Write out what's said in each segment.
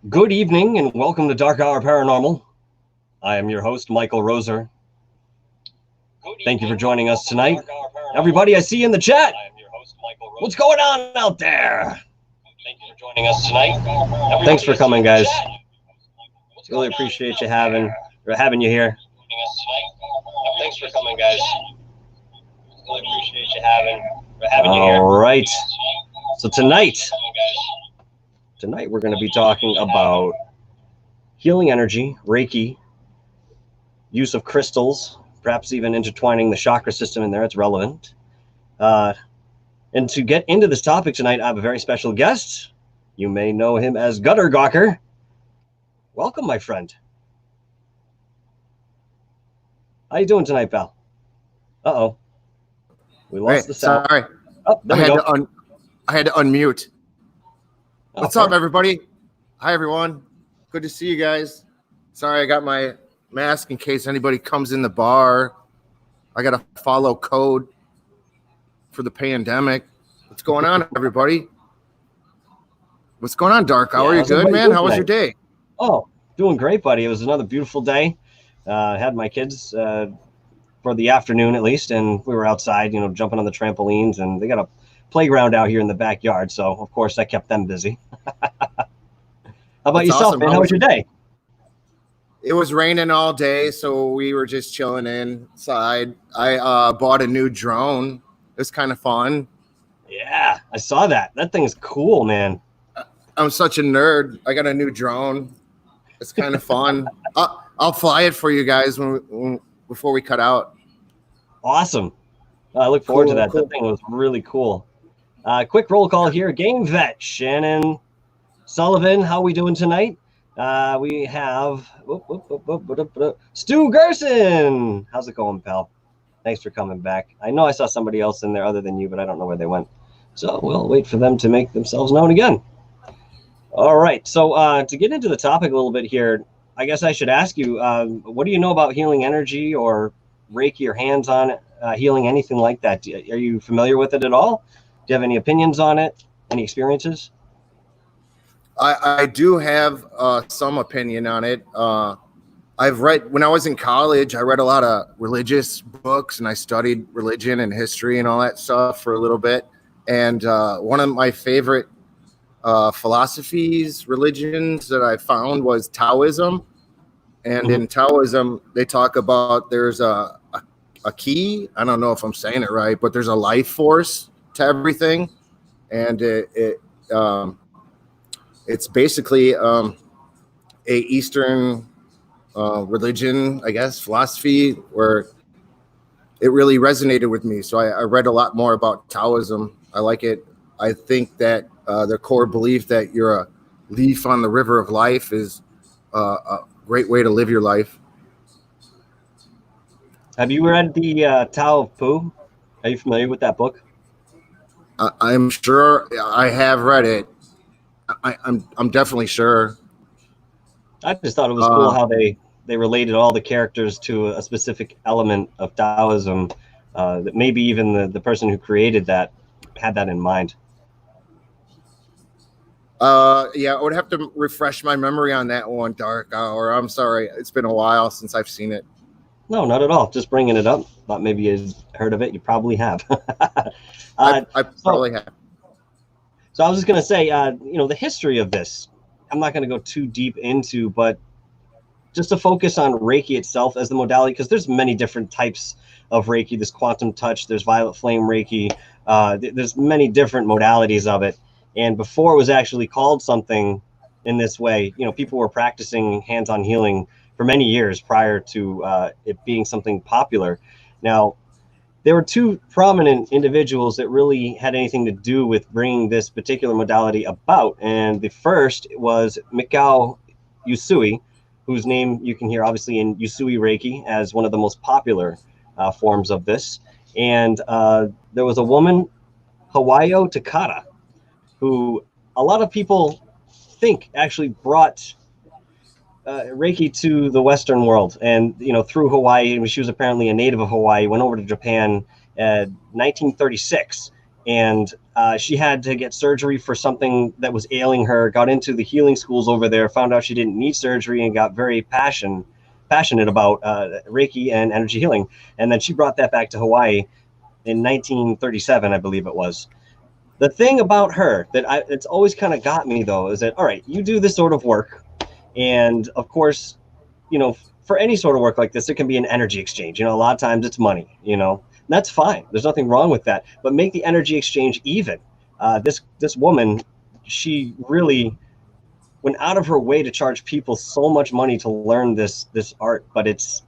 Good evening and welcome to DarkHour Paranormal. I am your host, Michael Roser. Thank you for joining us tonight. Everybody I see in the chat, what's going on out there? Thank you for joining us tonight. Thanks for coming, guys. Really appreciate you having you here. Thanks for coming, guys. Really appreciate you having you here. All right. So tonight we're going to be talking about healing energy, Reiki, use of crystals, perhaps even intertwining the chakra system in there. It's relevant. And to get into this topic tonight, I have a very special guest. You may know him as GutterGawker. Welcome, my friend. How you doing tonight, pal? Uh-oh. We lost the sound. Sorry. Oh, there we go. I had to unmute. What's up, everybody? Hi, everyone. Good to see you guys. Sorry, I got my mask in case anybody comes in the bar. I got to follow code for the pandemic. What's going on, everybody? What's going on, Dark? How are you? Good, man? How was your day? Oh, doing great, buddy. It was another beautiful day. Had my kids for the afternoon, at least, and we were outside, jumping on the trampolines, and they got a playground out here in the backyard, so of course that kept them busy. How about yourself, awesome, man? How was your day? It was raining all day, so we were just chilling inside. I bought a new drone. It's kind of fun. Yeah, I saw that. That thing's cool, man. I'm such a nerd. I got a new drone. It's kind of fun. I'll fly it for you guys before we cut out. Awesome. I look forward to that. Cool. That thing was really cool. Quick roll call here. Game vet Shannon Sullivan. How are we doing tonight? We have Stu Gerson. How's it going, pal? Thanks for coming back. I know I saw somebody else in there other than you, but I don't know where they went. So we'll wait for them to make themselves known again. All right. So to get into the topic a little bit here, I guess I should ask you, what do you know about healing energy or Reiki or hands-on healing, anything like that? Are you familiar with it at all? Do you have any opinions on it? Any experiences? I do have some opinion on it. I've read, when I was in college, I read a lot of religious books and I studied religion and history and all that stuff for a little bit. And one of my favorite philosophies, religions that I found was Taoism. And in Taoism, they talk about there's a key. I don't know if I'm saying it right, but there's a life force to everything. And it's basically a Eastern religion, I guess, philosophy, where it really resonated with me. So I read a lot more about Taoism. I like it. I think that their core belief that you're a leaf on the river of life is a great way to live your life. Have you read the Tao of Pu? Are you familiar with that book? I'm sure I have read it. I'm definitely sure. I just thought it was cool how they related all the characters to a specific element of Taoism that maybe even the person who created that had that in mind. Yeah, I would have to refresh my memory on that one, DarkHour. I'm sorry. It's been a while since I've seen it. No, not at all. Just bringing it up. Thought maybe you heard of it. You probably have. I probably have. So I was just going to say, the history of this, I'm not going to go too deep into, but just to focus on Reiki itself as the modality, because there's many different types of Reiki. There's quantum touch, there's violet flame Reiki. There's many different modalities of it. And before it was actually called something in this way, people were practicing hands-on healing for many years prior to it being something popular. Now, there were two prominent individuals that really had anything to do with bringing this particular modality about. And the first was Mikao Usui, whose name you can hear obviously in Usui Reiki as one of the most popular forms of this. And there was a woman, Hawayo Takata, who a lot of people think actually brought Reiki to the Western world, and through Hawaii. She was apparently a native of Hawaii. Went over to Japan in 1936, and she had to get surgery for something that was ailing her, got into the healing schools over there, found out she didn't need surgery, and got very passionate about Reiki and energy healing. And then she brought that back to Hawaii in 1937, I believe it was. The thing about her that it's always kind of got me, though, is that, all right, you do this sort of work, and of course, for any sort of work like this, it can be an energy exchange. A lot of times it's money, that's fine. There's nothing wrong with that, but make the energy exchange even. This woman, she really went out of her way to charge people so much money to learn this art, but it's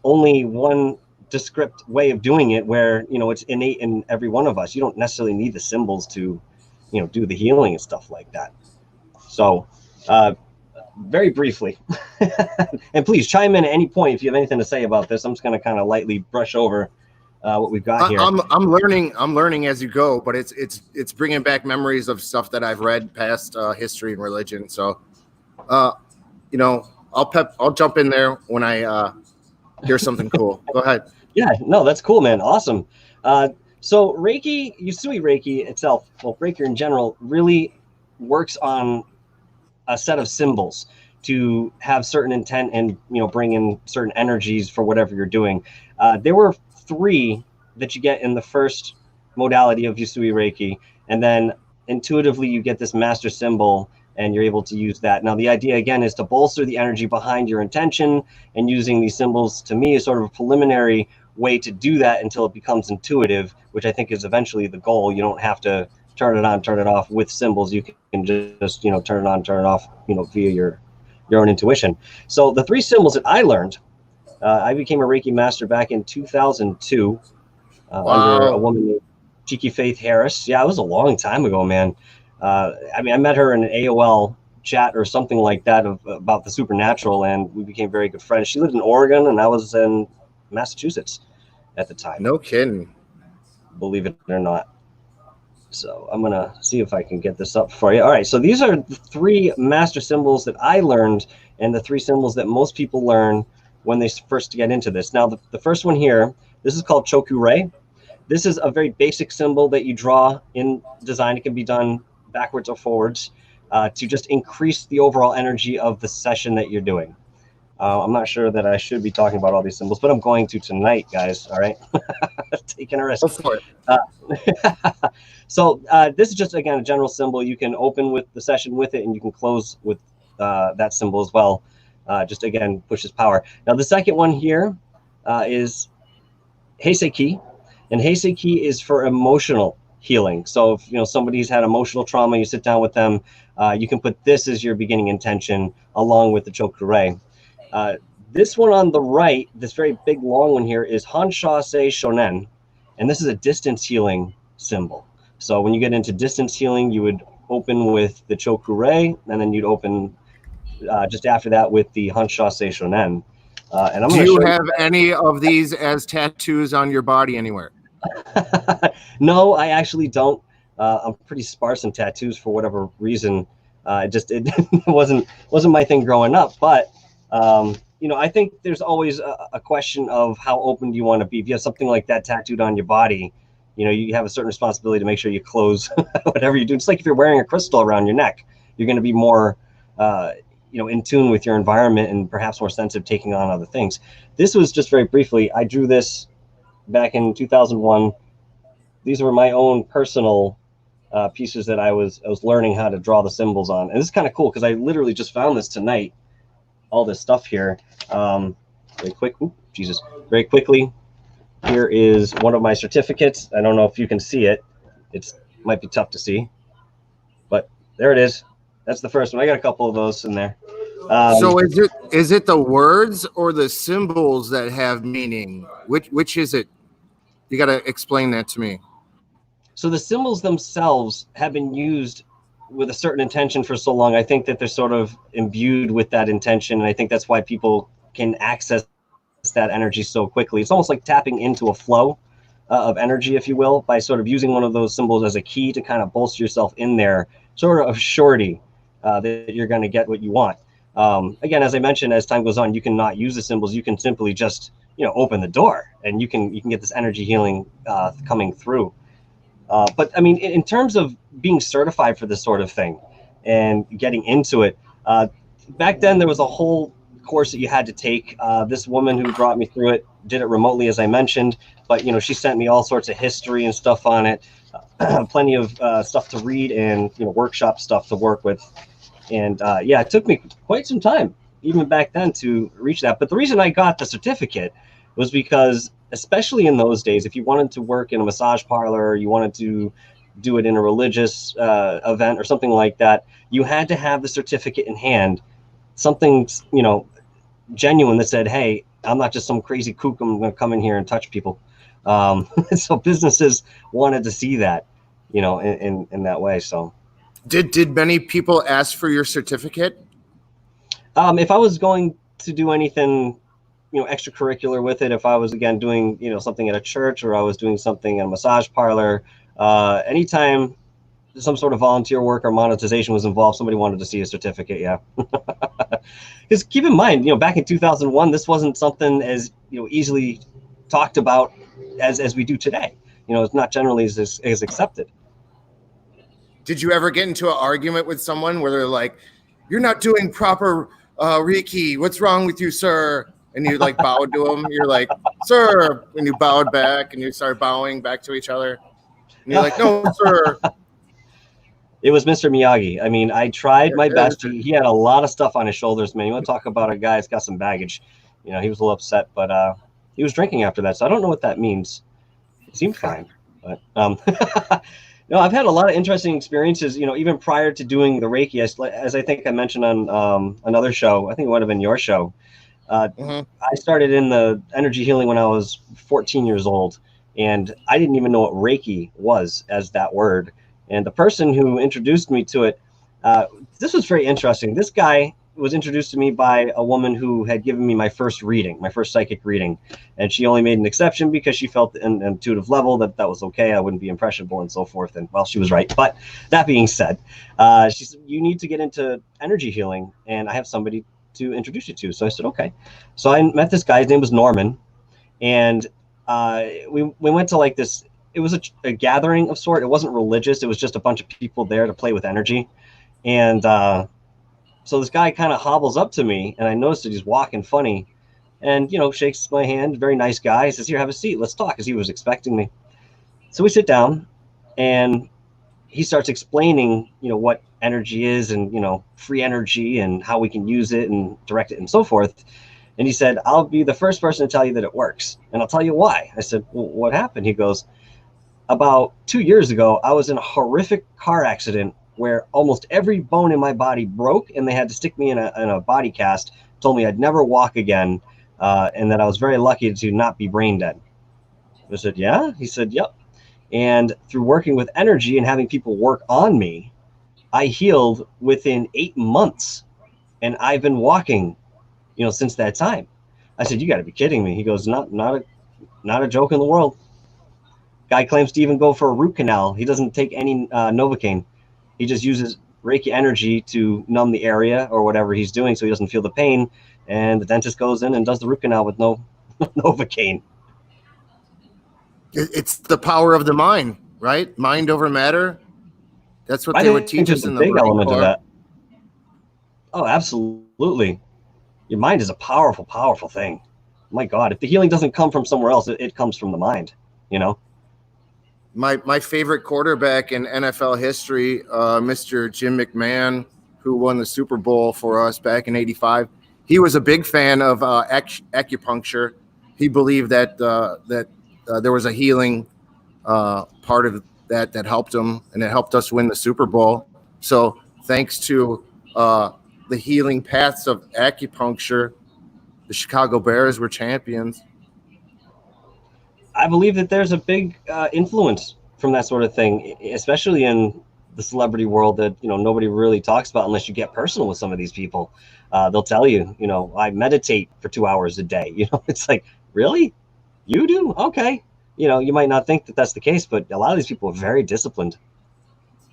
only one descript way of doing it, where it's innate in every one of us. You don't necessarily need the symbols to do the healing and stuff like that. So very briefly, and please chime in at any point if you have anything to say about this. I'm just going to kind of lightly brush over what we've got here. I'm learning as you go, but it's bringing back memories of stuff that I've read past history and religion. So I'll jump in there when I hear something cool. Go ahead. Yeah, no, that's cool, man. Awesome. So Reiki, Usui Reiki itself, well, Reiki in general, really works on a set of symbols to have certain intent and bring in certain energies for whatever you're doing. There were 3 that you get in the first modality of Usui Reiki, and then intuitively you get this master symbol and you're able to use that. Now the idea again is to bolster the energy behind your intention, and using these symbols to me is sort of a preliminary way to do that until it becomes intuitive, which I think is eventually the goal. You don't have to turn it on, turn it off with symbols. You can just turn it on, turn it off via your own intuition. So the 3 symbols that I learned, I became a Reiki master back in 2002 under a woman named Chiki Faith Harris. Yeah, it was a long time ago, man. I met her in an AOL chat or something like that about the supernatural, and we became very good friends. She lived in Oregon and I was in Massachusetts at the time. No kidding. Believe it or not. So I'm going to see if I can get this up for you. All right. So these are the 3 master symbols that I learned, and the 3 symbols that most people learn when they first get into this. Now, the first one here, this is called Chokure. This is a very basic symbol that you draw in design. It can be done backwards or forwards to just increase the overall energy of the session that you're doing. I'm not sure that I should be talking about all these symbols, but I'm going to tonight, guys. All right. Taking a risk. Go for it. So this is just, again, a general symbol. You can open with the session with it, and you can close with that symbol as well. Just, again, pushes power. Now, the second one here is Haisa Key. And Haisa Key is for emotional healing. So if somebody's had emotional trauma, you sit down with them, you can put this as your beginning intention along with the Chokure. This one on the right, this very big long one here, is Hanshase Shonen, and this is a distance healing symbol. So when you get into distance healing, you would open with the Chokure, and then you'd open just after that with the Hanshase Shonen. And Do you have any of these as tattoos on your body anywhere? No, I actually don't. I'm pretty sparse in tattoos for whatever reason. It wasn't my thing growing up, but I think there's always a question of how open do you want to be. If you have something like that tattooed on your body, you have a certain responsibility to make sure you close whatever you do. It's like if you're wearing a crystal around your neck, you're going to be more, in tune with your environment and perhaps more sensitive taking on other things. This was just very briefly, I drew this back in 2001. These were my own personal pieces that I was learning how to draw the symbols on. And this is kind of cool because I literally just found this tonight. All this stuff here, very quickly. Here is one of my certificates. I don't know if you can see it. It might be tough to see, but there it is. That's the first one. I got a couple of those in there. So is it the words or the symbols that have meaning? Which is it? You got to explain that to me. So the symbols themselves have been used with a certain intention for so long. I think that they're sort of imbued with that intention, and I think that's why people can access that energy so quickly. It's almost like tapping into a flow of energy, if you will, by sort of using one of those symbols as a key to kind of bolster yourself in there, sort of surety that you're going to get what you want. Again, as I mentioned, as time goes on, you can not use the symbols. You can simply just open the door, and you can get this energy healing coming through. But I mean, in terms of being certified for this sort of thing and getting into it, back then there was a whole course that you had to take. This woman who brought me through it did it remotely, as I mentioned, but she sent me all sorts of history and stuff on it, plenty of stuff to read and workshop stuff to work with. And yeah, it took me quite some time, even back then, to reach that. But the reason I got the certificate was because, especially in those days, if you wanted to work in a massage parlor, or you wanted to do it in a religious event or something like that, you had to have the certificate in hand, something genuine that said, hey, I'm not just some crazy kook, I'm going to come in here and touch people. So businesses wanted to see that, in that way. So did many people ask for your certificate? If I was going to do anything extracurricular with it, if I was again doing something at a church, or I was doing something in a massage parlor, anytime some sort of volunteer work or monetization was involved, somebody wanted to see a certificate. Yeah. Because keep in mind, back in 2001, this wasn't something as easily talked about as we do today. It's not generally as accepted. Did you ever get into an argument with someone where they're like, you're not doing proper Reiki, what's wrong with you, sir? And you like bowed to them. You're like, sir, and you bowed back, and you started bowing back to each other. And you're like, no, sir. It was Mr. Miyagi. I mean, I tried my best. He had a lot of stuff on his shoulders, man. You want to talk about a guy that's got some baggage. He was a little upset, but he was drinking after that. So I don't know what that means. It seemed fine. But no, I've had a lot of interesting experiences, even prior to doing the Reiki, as I think I mentioned on another show. I think it would have been your show. I started in the energy healing when I was 14 years old, and I didn't even know what Reiki was as that word. And the person who introduced me to it, this was very interesting. This guy was introduced to me by a woman who had given me my first psychic reading. And she only made an exception because she felt an intuitive level that was okay. I wouldn't be impressionable and so forth. And well, she was right. But that being said, she said, you need to get into energy healing, and I have somebody to introduce you to. So I said, okay. So I met this guy. His name was Norman. And we went to like this, it was a gathering of sort. It wasn't religious. It was just a bunch of people there to play with energy. And so this guy kind of hobbles up to me, and I noticed that he's walking funny, and shakes my hand. Very nice guy. He says, here, have a seat, let's talk, because he was expecting me. So we sit down, and he starts explaining what energy is, and free energy, and how we can use it and direct it and so forth. And he said, I'll be the first person to tell you that it works, and I'll tell you why. I said, well, what happened? He goes, about 2 years ago, I was in a horrific car accident where almost every bone in my body broke, and they had to stick me in a body cast, told me I'd never walk again, and that I was very lucky to not be brain dead. I said, yeah? He said, yep. And through working with energy and having people work on me, I healed within 8 months, and I've been walking, since that time. I said, you got to be kidding me. He goes, not a joke in the world. Guy claims to even go for a root canal. He doesn't take any Novocaine. He just uses Reiki energy to numb the area or whatever he's doing so he doesn't feel the pain. And the dentist goes in and does the root canal with no Novocaine. It's the power of the mind, right? Mind over matter. That's what they would teach us in the big element of that. Oh, absolutely. Your mind is a powerful, powerful thing. My God, if the healing doesn't come from somewhere else, it comes from the mind, My favorite quarterback in NFL history, Mr. Jim McMahon, who won the Super Bowl for us back in '85. He was a big fan of acupuncture. He believed that there was a healing part of that helped him, and it helped us win the Super Bowl. So thanks to the healing paths of acupuncture, the Chicago Bears were champions. I believe that there's a big influence from that sort of thing, especially in the celebrity world that nobody really talks about unless you get personal with some of these people. They'll tell you, I meditate for 2 hours a day. It's like, really? You do? Okay. You might not think that that's the case, but a lot of these people are very disciplined.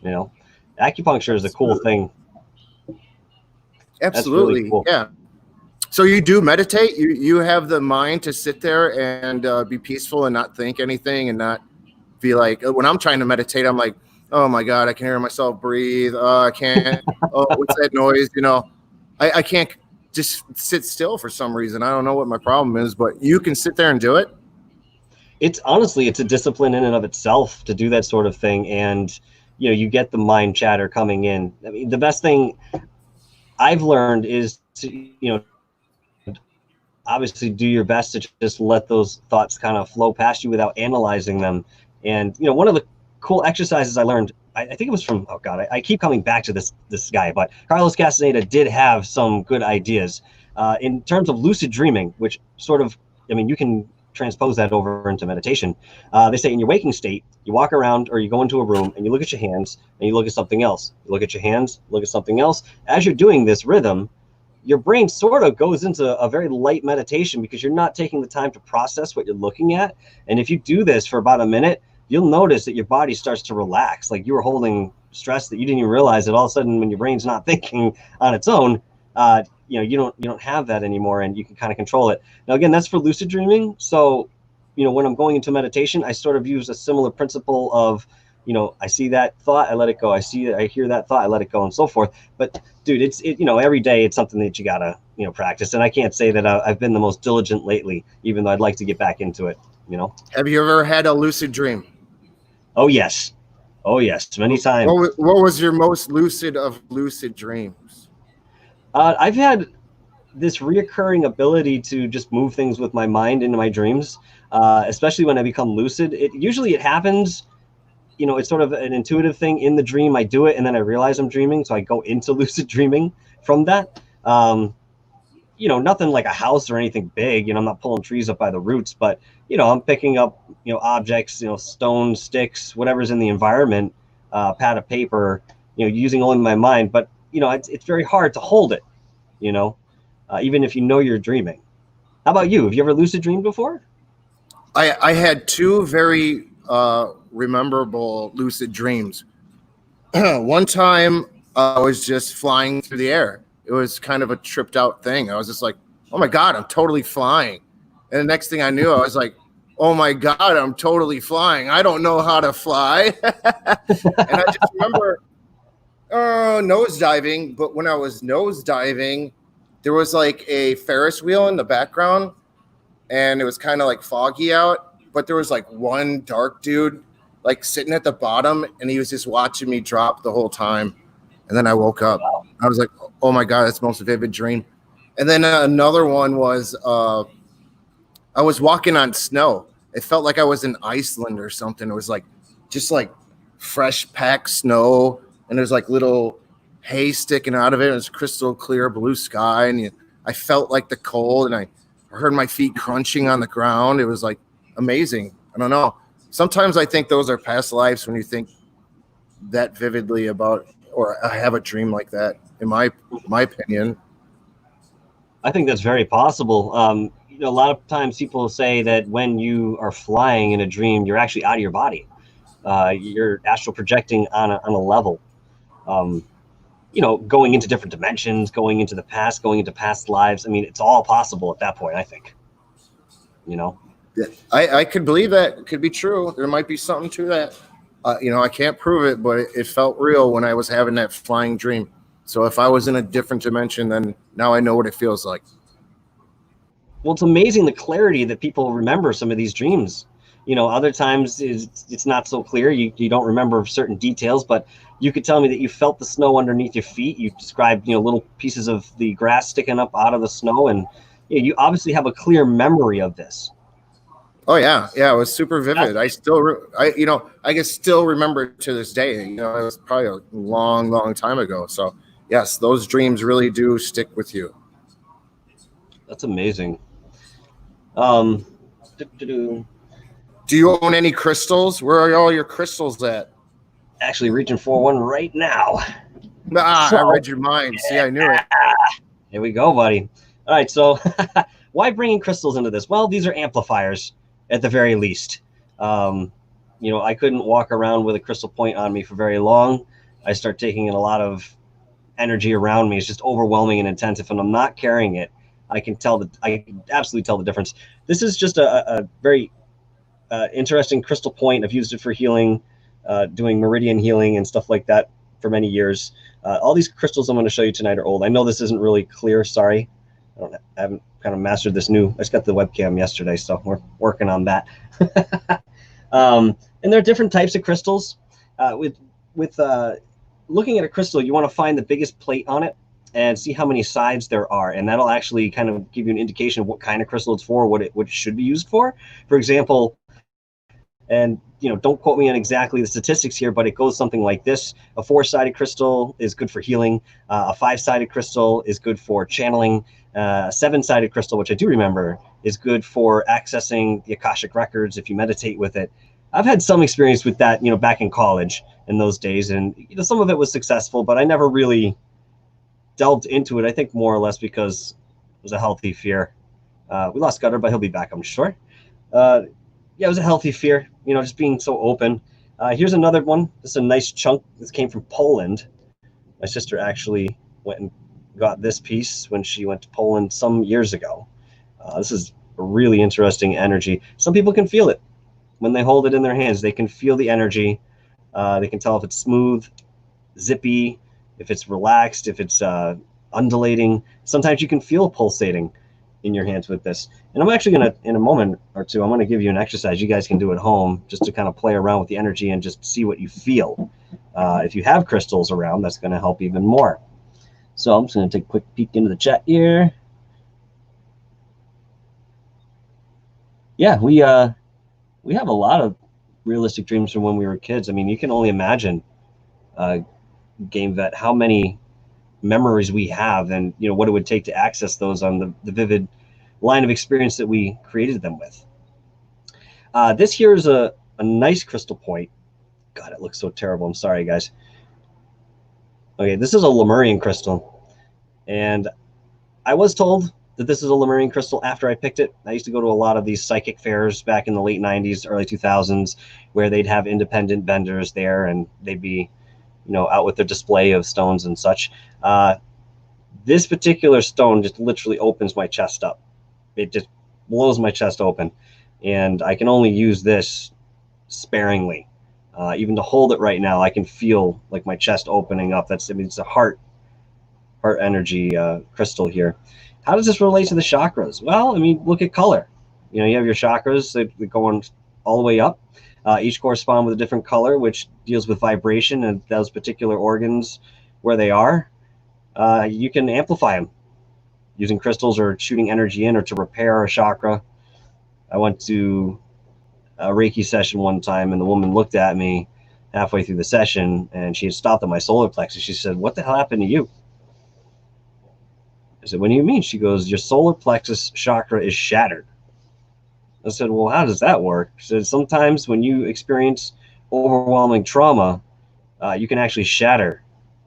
Acupuncture is a cool thing. Absolutely. Really cool. Yeah. So you do meditate? You have the mind to sit there and be peaceful and not think anything and not be like, when I'm trying to meditate, I'm like, oh my God, I can hear myself breathe. I can't. Oh, what's that noise? You know, I can't just sit still for some reason. I don't know what my problem is, but you can sit there and do it. It's honestly, it's a discipline in and of itself to do that sort of thing. And, you know, you get the mind chatter coming in. I mean, the best thing I've learned is to, you know, obviously do your best to just let those thoughts kind of flow past you without analyzing them. And, you know, one of the cool exercises I learned, I think it was from, oh God, I keep coming back to this guy, but Carlos Castaneda did have some good ideas in terms of lucid dreaming, which sort of, I mean, you can transpose that over into meditation. They say in your waking state, you walk around or you go into a room and you look at your hands and you look at something else. You look at your hands, look at something else. As you're doing this rhythm, your brain sort of goes into a very light meditation because you're not taking the time to process what you're looking at. And if you do this for about a minute, you'll notice that your body starts to relax. Like you were holding stress that you didn't even realize that all of a sudden when your brain's not thinking on its own, you know, you don't have that anymore, and you can kind of control it. Now, again, that's for lucid dreaming. So, you know, when I'm going into meditation, I sort of use a similar principle of, you know, I see that thought, I let it go. I hear that thought, I let it go, and so forth. But dude, you know, every day it's something that you gotta, you know, practice. And I can't say that I've been the most diligent lately, even though I'd like to get back into it, you know. Have you ever had a lucid dream? Oh yes, many times. What was your most lucid of lucid dreams? I've had this reoccurring ability to just move things with my mind into my dreams, especially when I become lucid. Usually it happens, you know, it's sort of an intuitive thing. In the dream, I do it, and then I realize I'm dreaming, so I go into lucid dreaming from that. You know, nothing like a house or anything big. You know, I'm not pulling trees up by the roots, but, you know, I'm picking up, you know, objects, you know, stones, sticks, whatever's in the environment, pad of paper, you know, using only my mind. But, you know, it's very hard to hold it, you know, even if you know you're dreaming. How about you? Have you ever lucid dreamed before? I had two very memorable lucid dreams. One time I was just flying through the air. It was kind of a tripped out thing. I was just like, oh my God, I'm totally flying. And the next thing I knew, I was like, oh my God, I'm totally flying. I don't know how to fly. And I just remember nose diving. But when I was nose diving, there was like a Ferris wheel in the background, and it was kind of like foggy out. But there was like one dark dude like sitting at the bottom, and he was just watching me drop the whole time. And then I woke up. Wow. I was like, oh my God, that's the most vivid dream. And then another one was I was walking on snow. It felt like I was in Iceland or something. It was like just like fresh packed snow, and there's like little hay sticking out of it. It was crystal clear blue sky, and I felt like the cold, and I heard my feet crunching on the ground. It was like amazing. I don't know. Sometimes I think those are past lives when you think that vividly about, or I have a dream like that, in my opinion. I think that's very possible. You know, a lot of times people say that when you are flying in a dream, you're actually out of your body. You're astral projecting on a level. You know, going into different dimensions, going into the past, going into past lives. I mean, it's all possible at that point, I think. You know? Yeah, I could believe that. It could be true. There might be something to that. You know, I can't prove it, but it felt real when I was having that flying dream. So if I was in a different dimension, then now I know what it feels like. Well, it's amazing the clarity that people remember some of these dreams. You know, other times it's not so clear. You don't remember certain details, but you could tell me that you felt the snow underneath your feet. You described, you know, little pieces of the grass sticking up out of the snow, and you obviously have a clear memory of this. Oh yeah, it was super vivid. I can still remember it to this day. You know, it was probably a long time ago. So yes, those dreams really do stick with you. That's amazing. Do you own any crystals? Where are all your crystals at? Actually reaching for one right now. I read your mind. See, I knew it. Here we go, buddy. All right, so why bringing crystals into this? Well, these are amplifiers at the very least. You know, I couldn't walk around with a crystal point on me for very long. I start taking in a lot of energy around me. It's just overwhelming and intense. If I'm not carrying it, I can absolutely tell the difference. This is just a interesting crystal point. I've used it for healing, doing meridian healing and stuff like that for many years. All these crystals I'm going to show you tonight are old. I know this isn't really clear. Sorry. I haven't kind of mastered this new. I just got the webcam yesterday, so we're working on that. And there are different types of crystals. With looking at a crystal, you want to find the biggest plate on it and see how many sides there are, and that'll actually kind of give you an indication of what kind of crystal it's for, what it should be used for. For example, and don't quote me on exactly the statistics here, but it goes something like this: a 4-sided crystal is good for healing, a 5-sided crystal is good for channeling, a 7-sided crystal, which I do remember, is good for accessing the Akashic records if you meditate with it. I've had some experience with that, back in college in those days, and some of it was successful, but I never really delved into it. I think more or less because it was a healthy fear. We lost Gutter, but he'll be back, I'm sure. Yeah, it was a healthy fear, just being so open. Here's another one. This is a nice chunk. This came from Poland. My sister actually went and got this piece when she went to Poland some years ago. This is a really interesting energy. Some people can feel it when they hold it in their hands. They can feel the energy. They can tell if it's smooth, zippy, if it's relaxed, if it's undulating. Sometimes you can feel pulsating in your hands with this. And I'm actually going to, in a moment or two, I'm going to give you an exercise you guys can do at home just to kind of play around with the energy and just see what you feel. If you have crystals around, that's going to help even more. So I'm just going to take a quick peek into the chat here. Yeah, we have a lot of realistic dreams from when we were kids. I mean, you can only imagine, Game Vet, how many memories we have, and what it would take to access those on the vivid line of experience that we created them with. This here is a nice crystal point. God, it looks so terrible. I'm sorry, guys. Okay, this is a Lemurian crystal, and I was told that this is a Lemurian crystal after I picked it. I used to go to a lot of these psychic fairs back in the late 90s, early 2000s, where they'd have independent vendors there, and they'd be out with their display of stones and such. This particular stone just literally opens my chest up. It just blows my chest open, and I can only use this sparingly. Even to hold it right now, I can feel like my chest opening up. It's a heart energy crystal here. How does this relate to the chakras? Well, I mean, look at color. You have your chakras that go on all the way up. Each correspond with a different color, which deals with vibration and those particular organs where they are. You can amplify them using crystals or shooting energy in, or to repair a chakra. I went to a Reiki session one time, and the woman looked at me halfway through the session, and she had stopped at my solar plexus. She said, "What the hell happened to you?" I said, "What do you mean?" She goes, "Your solar plexus chakra is shattered." I said, "Well, how does that work?" She said, "Sometimes when you experience overwhelming trauma, you can actually shatter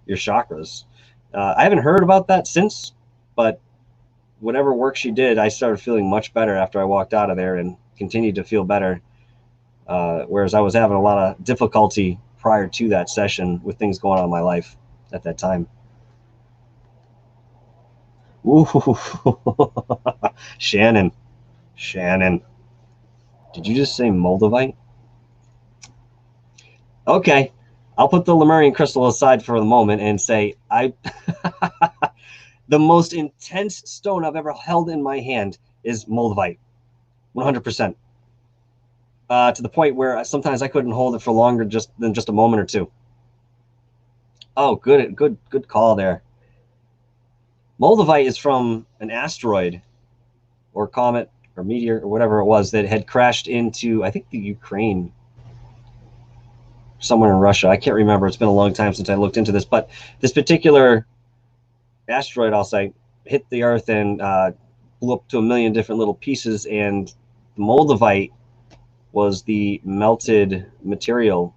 your chakras." I haven't heard about that since, but whatever work she did, I started feeling much better after I walked out of there, and continued to feel better. Whereas I was having a lot of difficulty prior to that session with things going on in my life at that time. Ooh, Shannon. Did you just say Moldavite? Okay, I'll put the Lemurian crystal aside for the moment and say the most intense stone I've ever held in my hand is Moldavite, 100%. To the point where sometimes I couldn't hold it for longer than just a moment or two. Oh, good call there. Moldavite is from an asteroid or comet or meteor or whatever it was that had crashed into, I think, the Ukraine, somewhere in Russia. I can't remember. It's been a long time since I looked into this, but this particular asteroid, I'll say, hit the Earth and blew up to a million different little pieces, and the Moldavite was the melted material,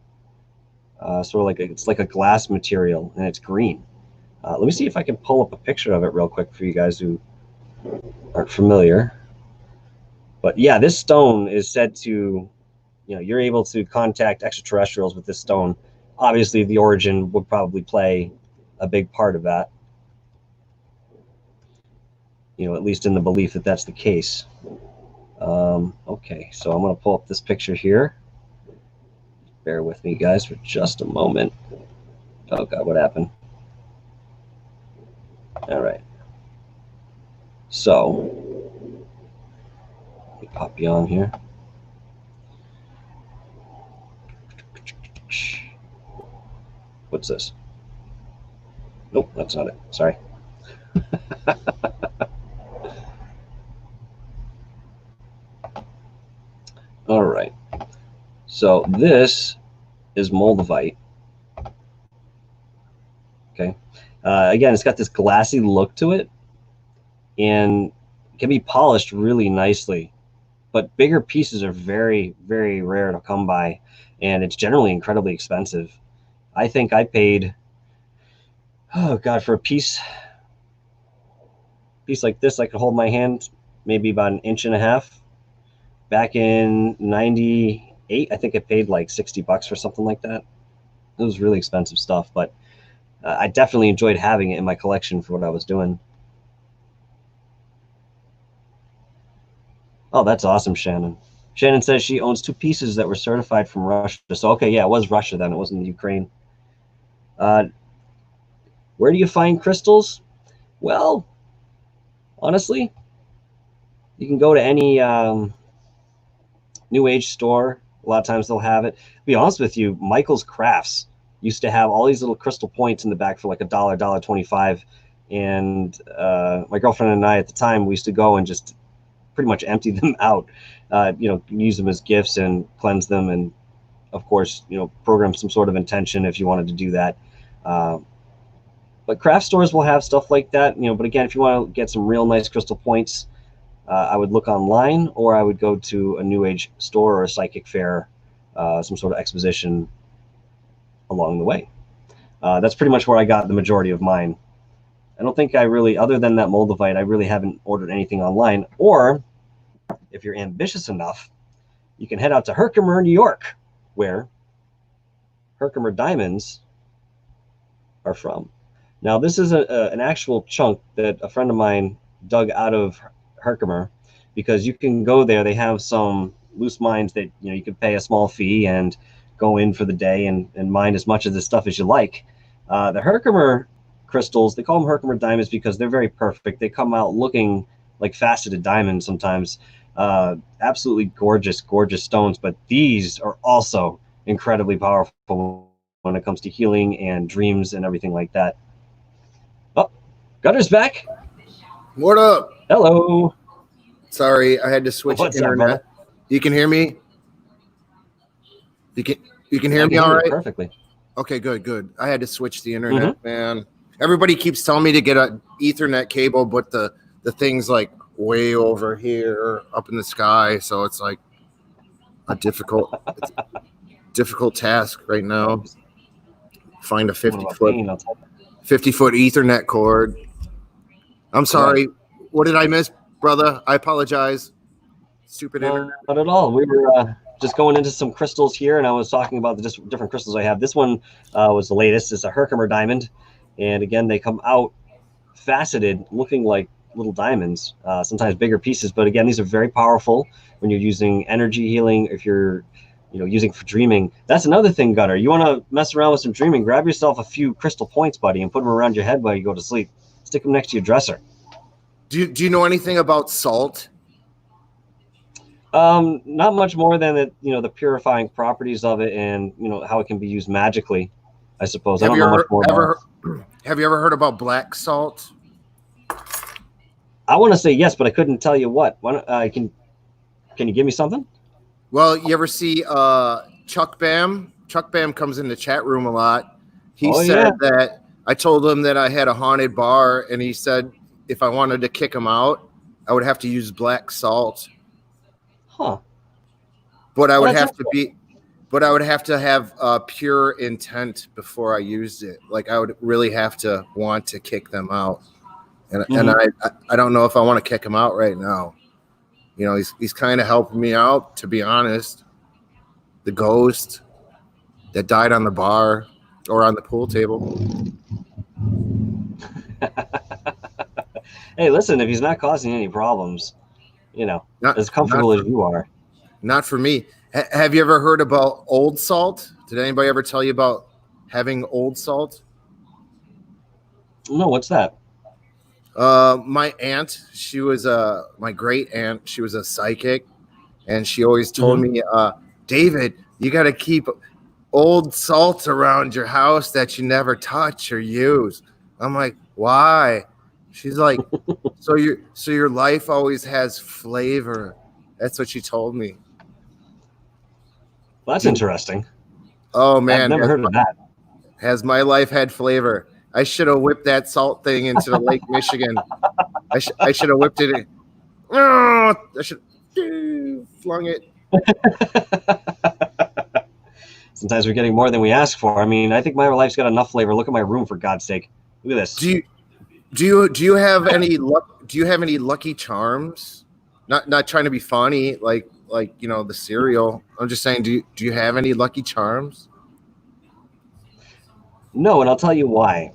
sort of like it's like a glass material, and it's green. Let me see if I can pull up a picture of it real quick for you guys who aren't familiar. But yeah, this stone is said to, you're able to contact extraterrestrials with this stone. Obviously, the origin would probably play a big part of that. At least in the belief that that's the case. Okay, so I'm going to pull up this picture here. Bear with me, guys, for just a moment. Oh, God, what happened? All right. So, let me pop you on here. What's this? Nope, that's not it. Sorry. All right. So this is Moldavite. Okay. Again, it's got this glassy look to it and can be polished really nicely. But bigger pieces are very, very rare to come by, and it's generally incredibly expensive. I think I paid, oh God, for a piece like this, I could hold my hand maybe about an inch and a half. Back in '98, I think I paid like $60 for something like that. It was really expensive stuff, but I definitely enjoyed having it in my collection for what I was doing. Oh, that's awesome, Shannon. Shannon says she owns 2 pieces that were certified from Russia. So, okay, yeah, it was Russia then. It wasn't the Ukraine. Where do you find crystals? Well, honestly, you can go to any New Age store. A lot of times they'll have it. To be honest with you, Michael's Crafts used to have all these little crystal points in the back for like $1.25. And my girlfriend and I at the time, we used to go and just pretty much empty them out, use them as gifts and cleanse them. And of course, program some sort of intention if you wanted to do that. But craft stores will have stuff like that, but again, if you want to get some real nice crystal points, I would look online, or I would go to a New Age store or a psychic fair, some sort of exposition along the way. That's pretty much where I got the majority of mine. I don't think I really, other than that Moldavite, I really haven't ordered anything online. Or if you're ambitious enough, you can head out to Herkimer, New York, where Herkimer Diamonds are from. Now, this is an actual chunk that a friend of mine dug out of Herkimer, because you can go there. They have some loose mines that you can pay a small fee and go in for the day and mine as much of this stuff as you like. The Herkimer crystals, they call them Herkimer diamonds because they're very perfect. They come out looking like faceted diamonds sometimes. Absolutely gorgeous, gorgeous stones. But these are also incredibly powerful when it comes to healing and dreams and everything like that. Oh, Gutter's back. What up? Hello. Sorry, I had to switch internet. Up, you can hear me? You can hear me all right? Perfectly. Okay, good. I had to switch the internet, man. Everybody keeps telling me to get an Ethernet cable, but the thing's like way over here up in the sky, so it's like a difficult task right now. Find a 50-foot Ethernet cord. I'm sorry. Yeah. What did I miss, brother? I apologize. Stupid internet. Not at all. We were just going into some crystals here, and I was talking about the different crystals I have. This one was the latest. It's a Herkimer Diamond, and again, they come out faceted, looking like little diamonds, sometimes bigger pieces. But again, these are very powerful when you're using energy healing. If you're using for dreaming. That's another thing, Gutter. You want to mess around with some dreaming, grab yourself a few crystal points, buddy, and put them around your head while you go to sleep. Stick them next to your dresser. Do you know anything about salt? Not much more than that, the purifying properties of it and, how it can be used magically, I suppose. I don't know much more about it. Have you ever heard about black salt? I want to say yes, but I couldn't tell you what. Can you give me something? Well, you ever see Chuck Bam? Chuck Bam comes in the chat room a lot. He said that I told him that I had a haunted bar, and he said if I wanted to kick him out, I would have to use black salt. Huh. But I would have to have pure intent before I used it. Like I would really have to want to kick them out. And I don't know if I want to kick him out right now. He's kind of helping me out, to be honest. The ghost that died on the bar or on the pool table. Hey, listen, if he's not causing any problems, as comfortable as you are. Not for me. Have you ever heard about old salt? Did anybody ever tell you about having old salt? No, what's that? My aunt, she was my great aunt. She was a psychic, and she always told me, David, you got to keep old salt around your house that you never touch or use. I'm like, why? She's like, so your life always has flavor. That's what she told me. Well, that's interesting. Oh man, I've never heard of that. Has my life had flavor? I should have whipped that salt thing into the Lake Michigan. I should have whipped it. I should have flung it. Sometimes we're getting more than we ask for. I mean, I think my life's got enough flavor. Look at my room, for God's sake. Look at this. Do you have any luck? Do you have any lucky charms? Not trying to be funny, like the cereal. I'm just saying, do you have any lucky charms? No, and I'll tell you why.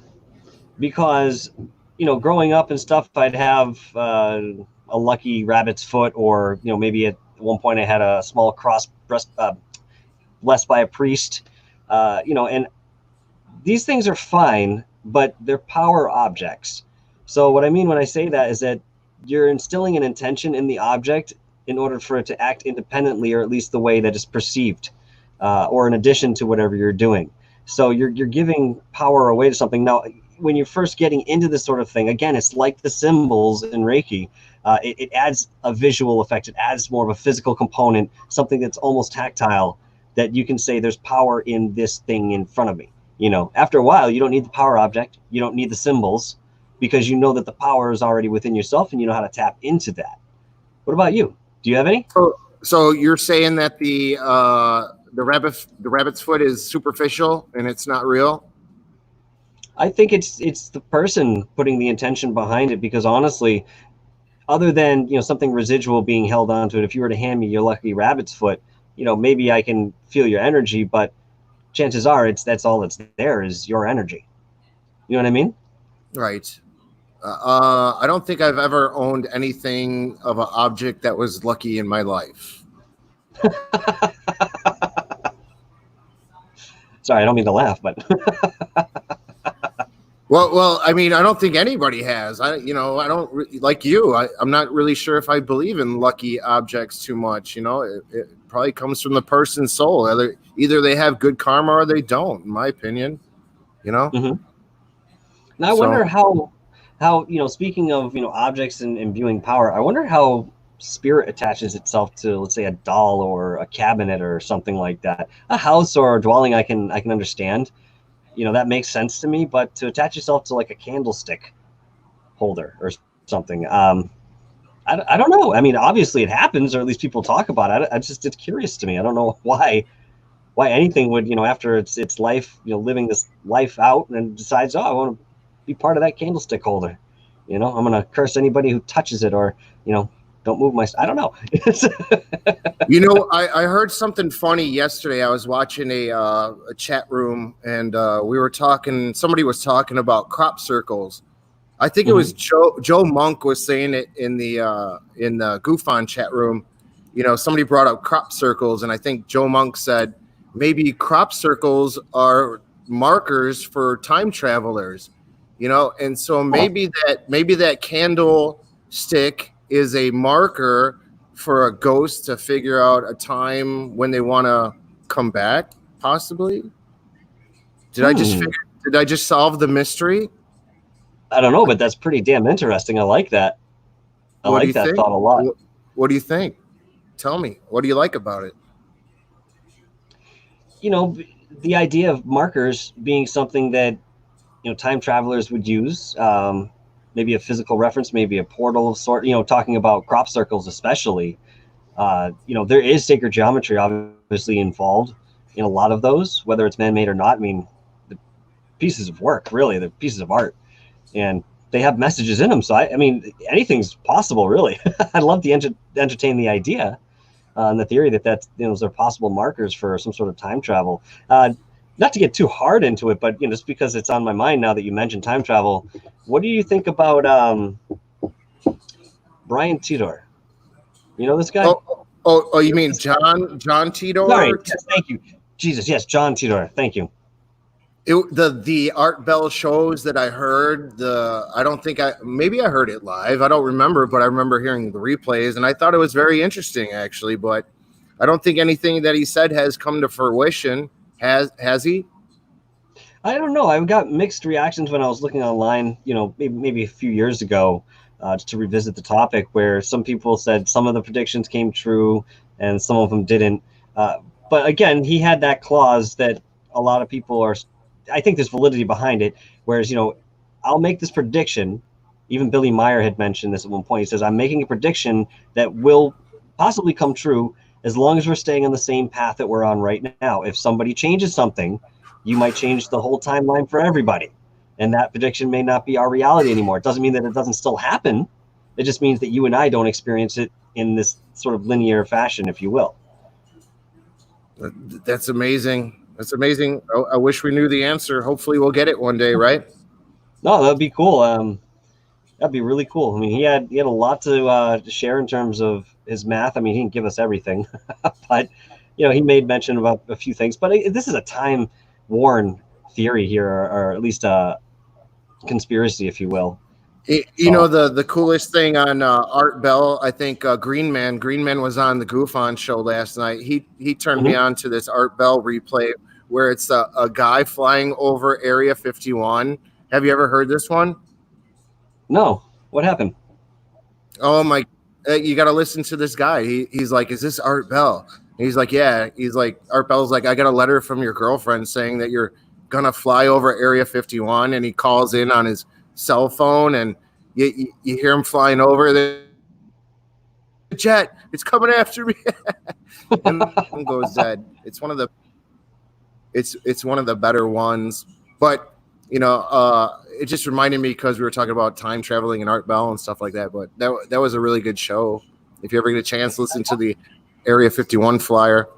Because growing up and stuff, I'd have a lucky rabbit's foot, or maybe at one point I had a small cross breast blessed by a priest. And these things are fine, but they're power objects. So what I mean when I say that is that you're instilling an intention in the object in order for it to act independently, or at least the way that is perceived, or in addition to whatever you're doing. So you're giving power away to something. Now, when you're first getting into this sort of thing, again, it's like the symbols in Reiki. It adds a visual effect. It adds more of a physical component, something that's almost tactile, that you can say there's power in this thing in front of me. After a while, you don't need the power object. You don't need the symbols, because you know that the power is already within yourself and you know how to tap into that. What about you? Do you have any? So you're saying that the rabbit's foot is superficial and it's not real? I think it's the person putting the intention behind it, because honestly, other than something residual being held onto it, if you were to hand me your lucky rabbit's foot, maybe I can feel your energy, but chances are that's all that's there is your energy. You know what I mean? Right. I don't think I've ever owned anything of an object that was lucky in my life. Sorry, I don't mean to laugh, but well, I mean, I don't think anybody has. I don't like you. I'm not really sure if I believe in lucky objects too much. It probably comes from the person's soul. Either they have good karma or they don't, in my opinion. Now I wonder how speaking of objects and imbuing power, I wonder how spirit attaches itself to, let's say, a doll or a cabinet or something like that. A house or a dwelling, I can understand. That makes sense to me, but to attach yourself to like a candlestick holder or something, I don't know. I mean, obviously it happens, or at least people talk about it. It's curious to me. I don't know why anything would, after its life, living this life out, and decides, I want to be part of that candlestick holder. I'm going to curse anybody who touches it, or, don't move my, I don't know. I heard something funny yesterday. I was watching a chat room, and we were talking, somebody was talking about crop circles. I think it was Joe Monk was saying it in the Goofon chat room. Somebody brought up crop circles, and I think Joe Monk said maybe crop circles are markers for time travelers, and so maybe that candlestick is a marker for a ghost to figure out a time when they want to come back, possibly. Did I just solve the mystery? I don't know, but that's pretty damn interesting. I like that. I like that thought a lot. What do you think? Tell me. What do you like about it? The idea of markers being something that, time travelers would use, maybe a physical reference, maybe a portal of sort, talking about crop circles, especially, there is sacred geometry obviously involved in a lot of those, whether it's man-made or not. I mean, the pieces of work, really, the pieces of art, and they have messages in them. So I mean, anything's possible, really. I'd love to entertain the idea, and the theory that those are possible markers for some sort of time travel. Not to get too hard into it, but just because it's on my mind now that you mentioned time travel, what do you think about Brian Tidor? You know this guy? Oh, you mean John Tidor? Sorry, yes, thank you. Jesus, yes, John Tidor. Thank you. The Art Bell shows that I heard, maybe I heard it live. I don't remember, but I remember hearing the replays, and I thought it was very interesting actually. But I don't think anything that he said has come to fruition. Has he? I don't know. I got mixed reactions when I was looking online, maybe a few years ago, just to revisit the topic, where some people said some of the predictions came true and some of them didn't. But again, he had that clause that a lot of people are, I think there's validity behind it. Whereas, I'll make this prediction. Even Billy Meyer had mentioned this at one point. He says, I'm making a prediction that will possibly come true as long as we're staying on the same path that we're on right now. If somebody changes something, you might change the whole timeline for everybody. And that prediction may not be our reality anymore. It doesn't mean that it doesn't still happen. It just means that you and I don't experience it in this sort of linear fashion, if you will. That's amazing. That's amazing. I wish we knew the answer. Hopefully we'll get it one day, right? No, that'd be cool. That'd be really cool. I mean, he had a lot to share in terms of his math. I mean, he didn't give us everything, but he made mention about a few things. But this is a time-worn theory here, or at least a conspiracy, if you will. The coolest thing on Art Bell, I think Green Man was on the Goof On show last night. He turned me on to this Art Bell replay where it's a guy flying over Area 51. Have you ever heard this one? No. What happened? Oh my! You got to listen to this guy. He's like, "Is this Art Bell?" And he's like, "Yeah." He's like, Art Bell's like, "I got a letter from your girlfriend saying that you're gonna fly over Area 51," and he calls in on his cell phone, and you hear him flying over the jet. It's coming after me, and goes dead. It's one of the better ones, but it just reminded me because we were talking about time traveling and Art Bell and stuff like that. But that was a really good show. If you ever get a chance, listen to the Area 51 flyer.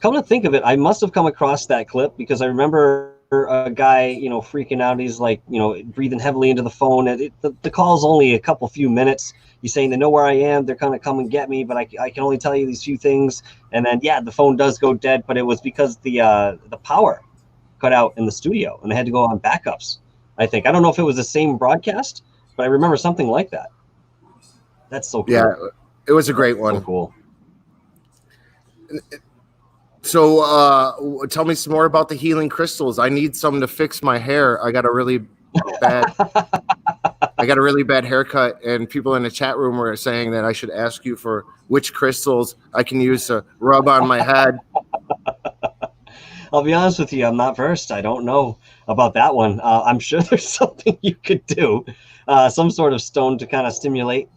Come to think of it, I must have come across that clip because I remember a guy, freaking out. He's like, breathing heavily into the phone. The call's only a few minutes. He's saying they know where I am. They're going to come and get me, but I can only tell you these few things. And then, the phone does go dead, but it was because the power cut out in the studio and they had to go on backups. I think. I don't know if it was the same broadcast, but I remember something like that. That's so cool. Yeah, it was a great one. So cool. So tell me some more about the healing crystals. I need some to fix my hair. I got a really bad haircut, and people in the chat room were saying that I should ask you for which crystals I can use to rub on my head. I'll be honest with you, I'm not versed. I don't know about that one. I'm sure there's something you could do, some sort of stone to kind of stimulate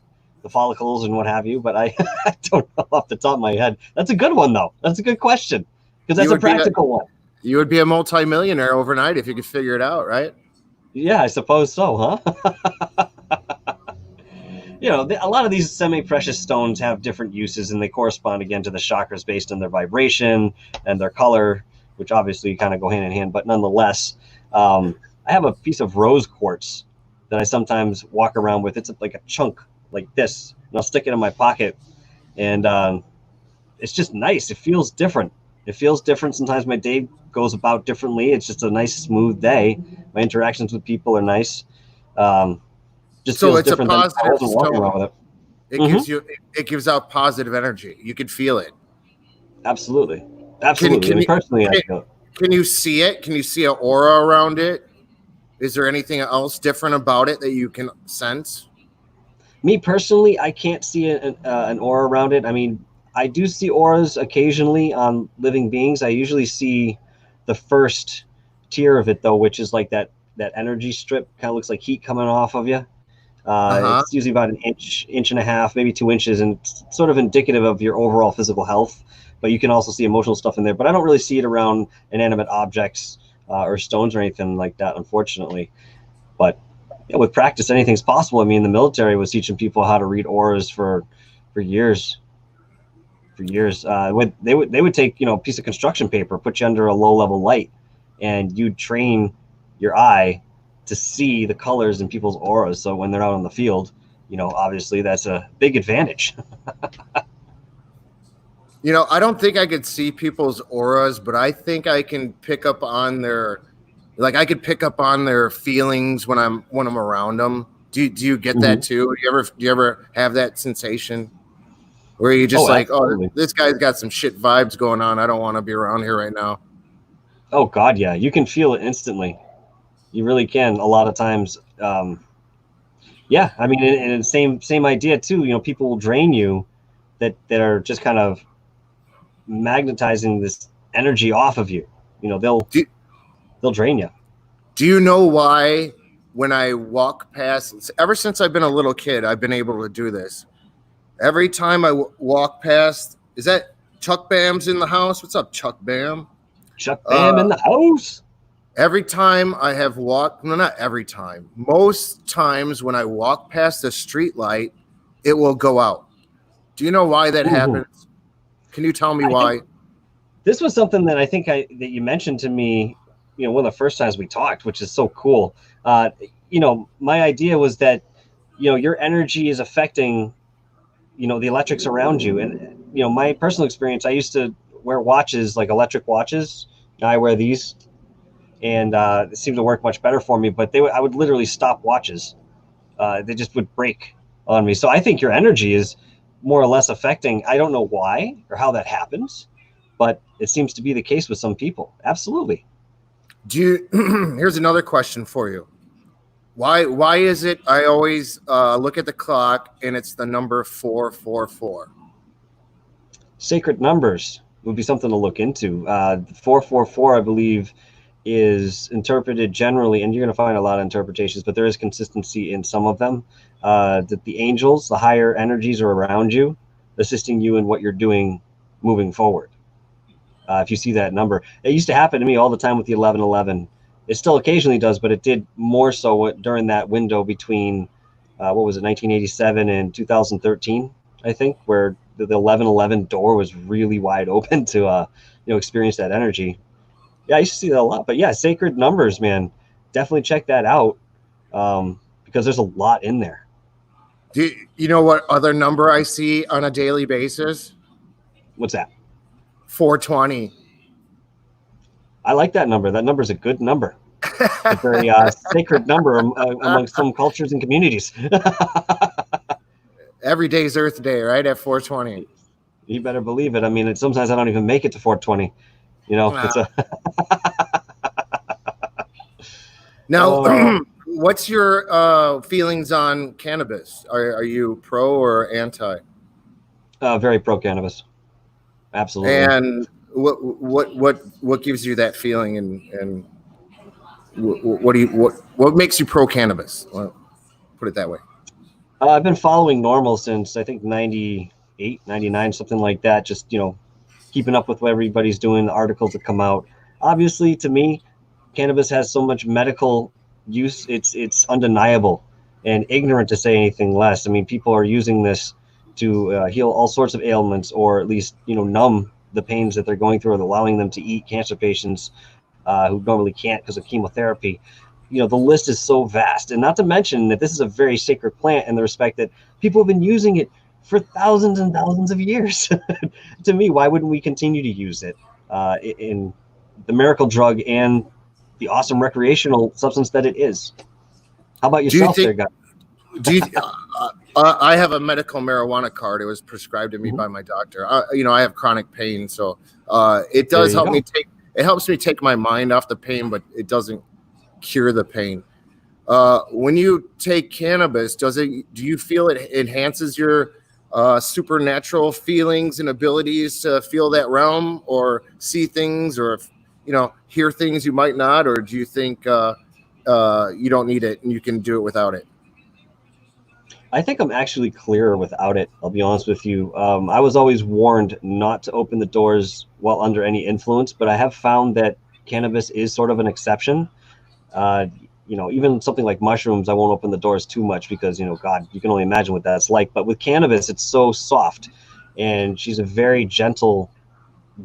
the follicles and what have you, but I don't know off the top of my head. That's a good one, though. That's a good question, because that's a practical one. You would be a multimillionaire overnight if you could figure it out, right? Yeah, I suppose so, huh? A lot of these semi-precious stones have different uses, and they correspond, again, to the chakras based on their vibration and their color, which obviously kind of go hand in hand. But nonetheless, I have a piece of rose quartz that I sometimes walk around with. It's like a chunk like this, and I'll stick it in my pocket, and it's just nice. It feels different. Sometimes my day goes about differently. It's just a nice, smooth day. My interactions with people are nice. Just so feels it's different a positive than walking around with it. It gives out positive energy. You can feel it. Absolutely. Personally, I feel it. Can you see it? Can you see an aura around it? Is there anything else different about it that you can sense? Me personally, I can't see an aura around it. I mean, I do see auras occasionally on living beings. I usually see the first tier of it, though, which is like that energy strip. Kind of looks like heat coming off of you. It's usually about an inch and a half, maybe 2 inches, and it's sort of indicative of your overall physical health. But you can also see emotional stuff in there. But I don't really see it around inanimate objects or stones or anything like that, unfortunately. But with practice, anything's possible. I mean, the military was teaching people how to read auras for years. They would take a piece of construction paper, put you under a low level light, and you'd train your eye to see the colors in people's auras. So when they're out on the field, obviously that's a big advantage. I don't think I could see people's auras, but I think I can pick up on their, I could pick up on their feelings when I'm around them. Do you get that too? Do you ever have that sensation where you just absolutely. this guy's got some shit vibes going on. I don't want to be around here right now. Oh God, yeah, you can feel it instantly. You really can. A lot of times, yeah. I mean, and same idea too. People will drain you that are just kind of magnetizing this energy off of you. They'll drain you. Do you know why when I walk past, ever since I've been a little kid, I've been able to do this. Every time I walk past, is that Chuck Bam's in the house? What's up, Chuck Bam? Chuck Bam in the house. Every time I have walked, no, not every time. Most times when I walk past a street light, it will go out. Do you know why that happens? Can you tell me why? This was something that I think that you mentioned to me, one of the first times we talked, which is so cool. My idea was that, your energy is affecting, the electrics around you. And, my personal experience, I used to wear watches, like electric watches. Now I wear these, and it seemed to work much better for me. But I would literally stop watches. They just would break on me. So I think your energy is more or less affecting. I don't know why or how that happens, but it seems to be the case with some people. Absolutely. Here's another question for you. Why is it I always look at the clock and it's the number 444? Sacred numbers would be something to look into. 444, I believe, is interpreted generally, and you're going to find a lot of interpretations, but there is consistency in some of them, that the angels, the higher energies are around you, assisting you in what you're doing moving forward. If you see that number, it used to happen to me all the time with the 1111. It still occasionally does, but it did more so during that window between, 1987 and 2013, I think, where the 1111 door was really wide open to, experience that energy. Yeah, I used to see that a lot. But yeah, sacred numbers, man, definitely check that out, because there's a lot in there. Do you know what other number I see on a daily basis? What's that? 420. I like that number. That number is a good number. A very sacred number among some cultures and communities. Every day's Earth Day, right? At 420. You better believe it. I mean, sometimes I don't even make it to 420. It's a. Now, what's your feelings on cannabis? Are you pro or anti? Very pro cannabis. Absolutely. And what gives you that feeling, and what makes you pro cannabis? Well, put it that way. I've been following NORML since I think 98, 99, something like that. Just, keeping up with what everybody's doing, the articles that come out. Obviously, to me, cannabis has so much medical use. It's undeniable, and ignorant to say anything less. I mean, people are using this to heal all sorts of ailments, or at least, numb the pains that they're going through, or allowing them to eat. Cancer patients who normally can't because of chemotherapy. The list is so vast, and not to mention that this is a very sacred plant in the respect that people have been using it for thousands and thousands of years. To me, why wouldn't we continue to use it in the miracle drug and the awesome recreational substance that it is? How about yourself, there, guy? I have a medical marijuana card. It was prescribed to me by my doctor. I have chronic pain, so it does help me take. It helps me take my mind off the pain, but it doesn't cure the pain. When you take cannabis, do you feel it enhances your supernatural feelings and abilities to feel that realm, or see things, or hear things you might not? Or do you think you don't need it and you can do it without it? I think I'm actually clearer without it. I'll be honest with you. I was always warned not to open the doors while under any influence, but I have found that cannabis is sort of an exception. Even something like mushrooms, I won't open the doors too much because, God, you can only imagine what that's like. But with cannabis, it's so soft, and she's a very gentle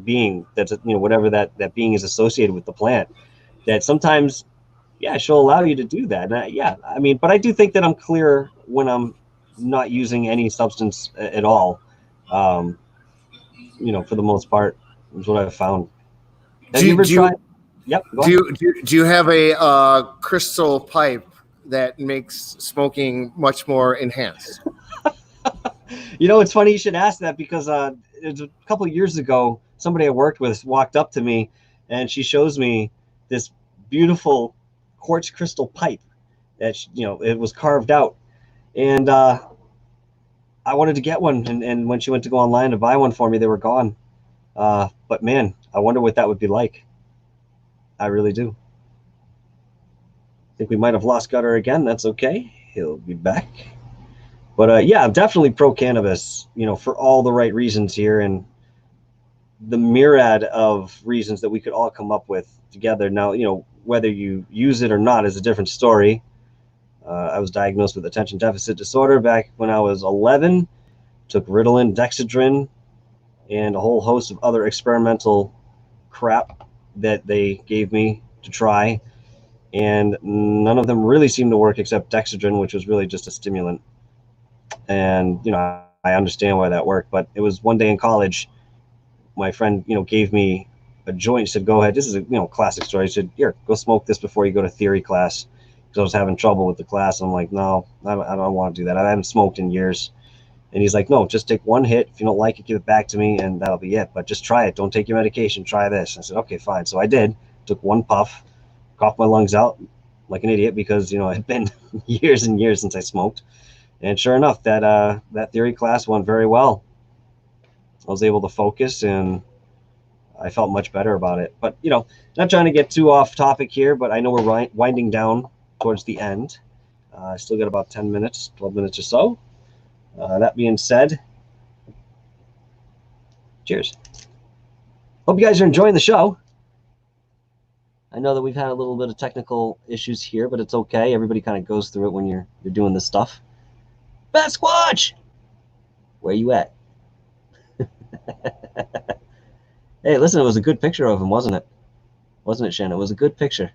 being. That's, whatever that being is associated with the plant, that sometimes, yeah, she'll allow you to do that. And but I do think that I'm clearer when I'm not using any substance at all. For the most part, is what I've found. Have you ever tried? Yep. Do you have a crystal pipe that makes smoking much more enhanced? It's funny you should ask that, because it was a couple of years ago, somebody I worked with walked up to me and she shows me this beautiful quartz crystal pipe that, it was carved out. And I wanted to get one. And when she went to go online to buy one for me, they were gone. But man, I wonder what that would be like. I really do. I think we might have lost Gutter again. That's okay. He'll be back. But yeah, I'm definitely pro cannabis, for all the right reasons here, and the myriad of reasons that we could all come up with together. Now, whether you use it or not is a different story. I was diagnosed with attention deficit disorder back when I was 11, took Ritalin, Dexedrine, and a whole host of other experimental crap that they gave me to try. And none of them really seemed to work except Dexedrine, which was really just a stimulant. And, I understand why that worked. But it was one day in college, my friend, gave me a joint, said, go ahead. This is a, classic story. He said, here, go smoke this before you go to theory class. Because I was having trouble with the class. I'm like, no, I don't want to do that. I haven't smoked in years. And he's like, no, just take one hit. If you don't like it, give it back to me, and that'll be it. But just try it. Don't take your medication. Try this. I said, okay, fine. So I did. Took one puff, coughed my lungs out like an idiot, because, it had been years and years since I smoked. And sure enough, that theory class went very well. I was able to focus, and I felt much better about it. But, not trying to get too off topic here, but I know we're winding down towards the end. I still got about 10 minutes, 12 minutes or so. That being said, cheers. Hope you guys are enjoying the show. I know that we've had a little bit of technical issues here, but it's okay. Everybody kind of goes through it when you're doing this stuff. Basquatch! Where you at? Hey, listen, it was a good picture of him, wasn't it? Wasn't it, Shannon? It was a good picture.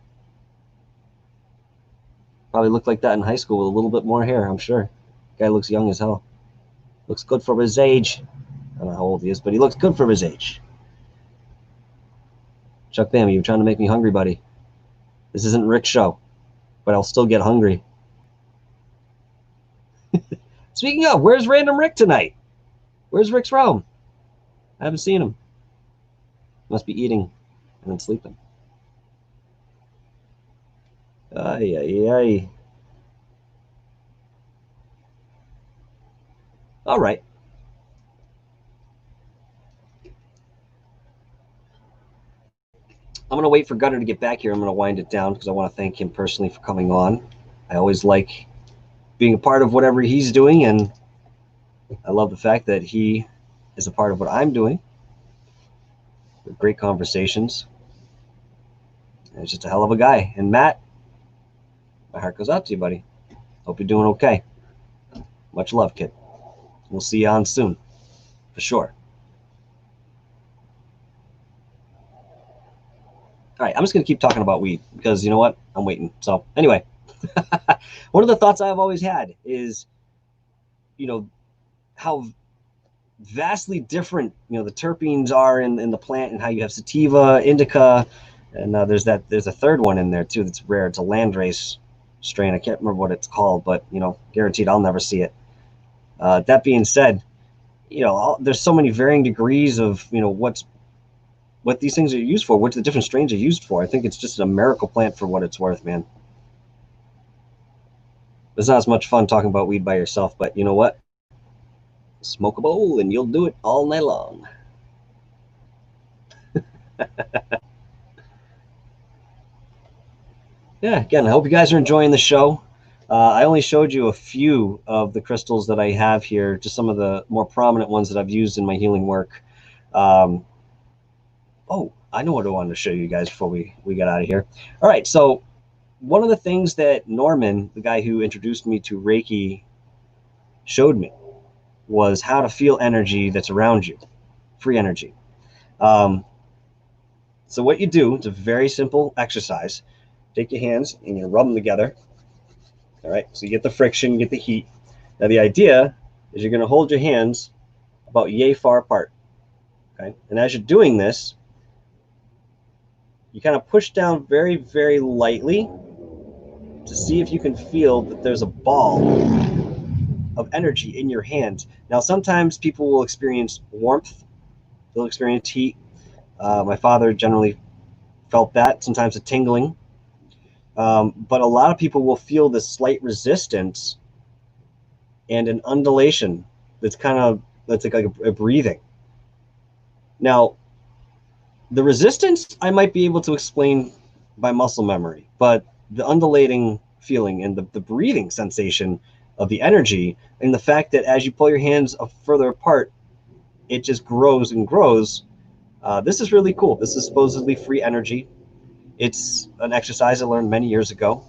Probably looked like that in high school with a little bit more hair, I'm sure. Guy looks young as hell. Looks good for his age. I don't know how old he is, but he looks good for his age. Chuck Bam, you're trying to make me hungry, buddy. This isn't Rick's show, but I'll still get hungry. Speaking of, where's Random Rick tonight? Where's Rick's Realm? I haven't seen him. Must be eating and then sleeping. Ay, ay, ay. All right. I'm going to wait for Gutter to get back here. I'm going to wind it down because I want to thank him personally for coming on. I always like being a part of whatever he's doing, and I love the fact that he is a part of what I'm doing. Great conversations. And he's just a hell of a guy. And Matt, my heart goes out to you, buddy. Hope you're doing okay. Much love, kid. We'll see you on soon, for sure. All right, I'm just going to keep talking about weed because you know what? I'm waiting. So anyway, one of the thoughts I've always had is, how vastly different, the terpenes are in the plant, and how you have sativa, indica, and there's a third one in there too that's rare. It's a landrace strain. I can't remember what it's called, but, guaranteed I'll never see it. That being said, there's so many varying degrees of, what these things are used for, what the different strains are used for. I think it's just a miracle plant for what it's worth, man. It's not as much fun talking about weed by yourself, but you know what? Smoke a bowl and you'll do it all night long. Yeah, again, I hope you guys are enjoying the show. I only showed you a few of the crystals that I have here, just some of the more prominent ones that I've used in my healing work. Oh, I know what I wanted to show you guys before we get out of here. All right, so one of the things that Norman, the guy who introduced me to Reiki, showed me was how to feel energy that's around you, free energy. So what you do, it's a very simple exercise. Take your hands and you rub them together. All right, so you get the friction, you get the heat. Now, the idea is you're going to hold your hands about yay far apart. Okay. And as you're doing this, you kind of push down very, very lightly to see if you can feel that there's a ball of energy in your hand. Now, sometimes people will experience warmth, they'll experience heat. My father generally felt that, sometimes a tingling. But a lot of people will feel this slight resistance and an undulation that's like a breathing. Now, the resistance I might be able to explain by muscle memory, but the undulating feeling and the breathing sensation of the energy, and the fact that as you pull your hands further apart, it just grows and grows. This is really cool. This is supposedly free energy. It's an exercise I learned many years ago.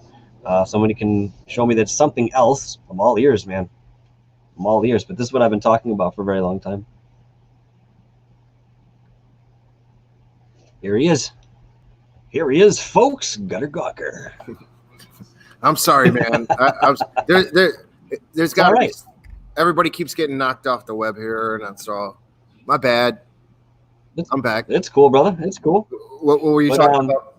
Somebody can show me that's something else. I'm all ears, man. I'm all ears. But this is what I've been talking about for a very long time. Here he is. Here he is, folks. GutterGawker. I'm sorry, man. There's got to be. Everybody keeps getting knocked off the web here, and that's all. My bad. I'm back. It's cool, brother. It's cool. What were you talking about?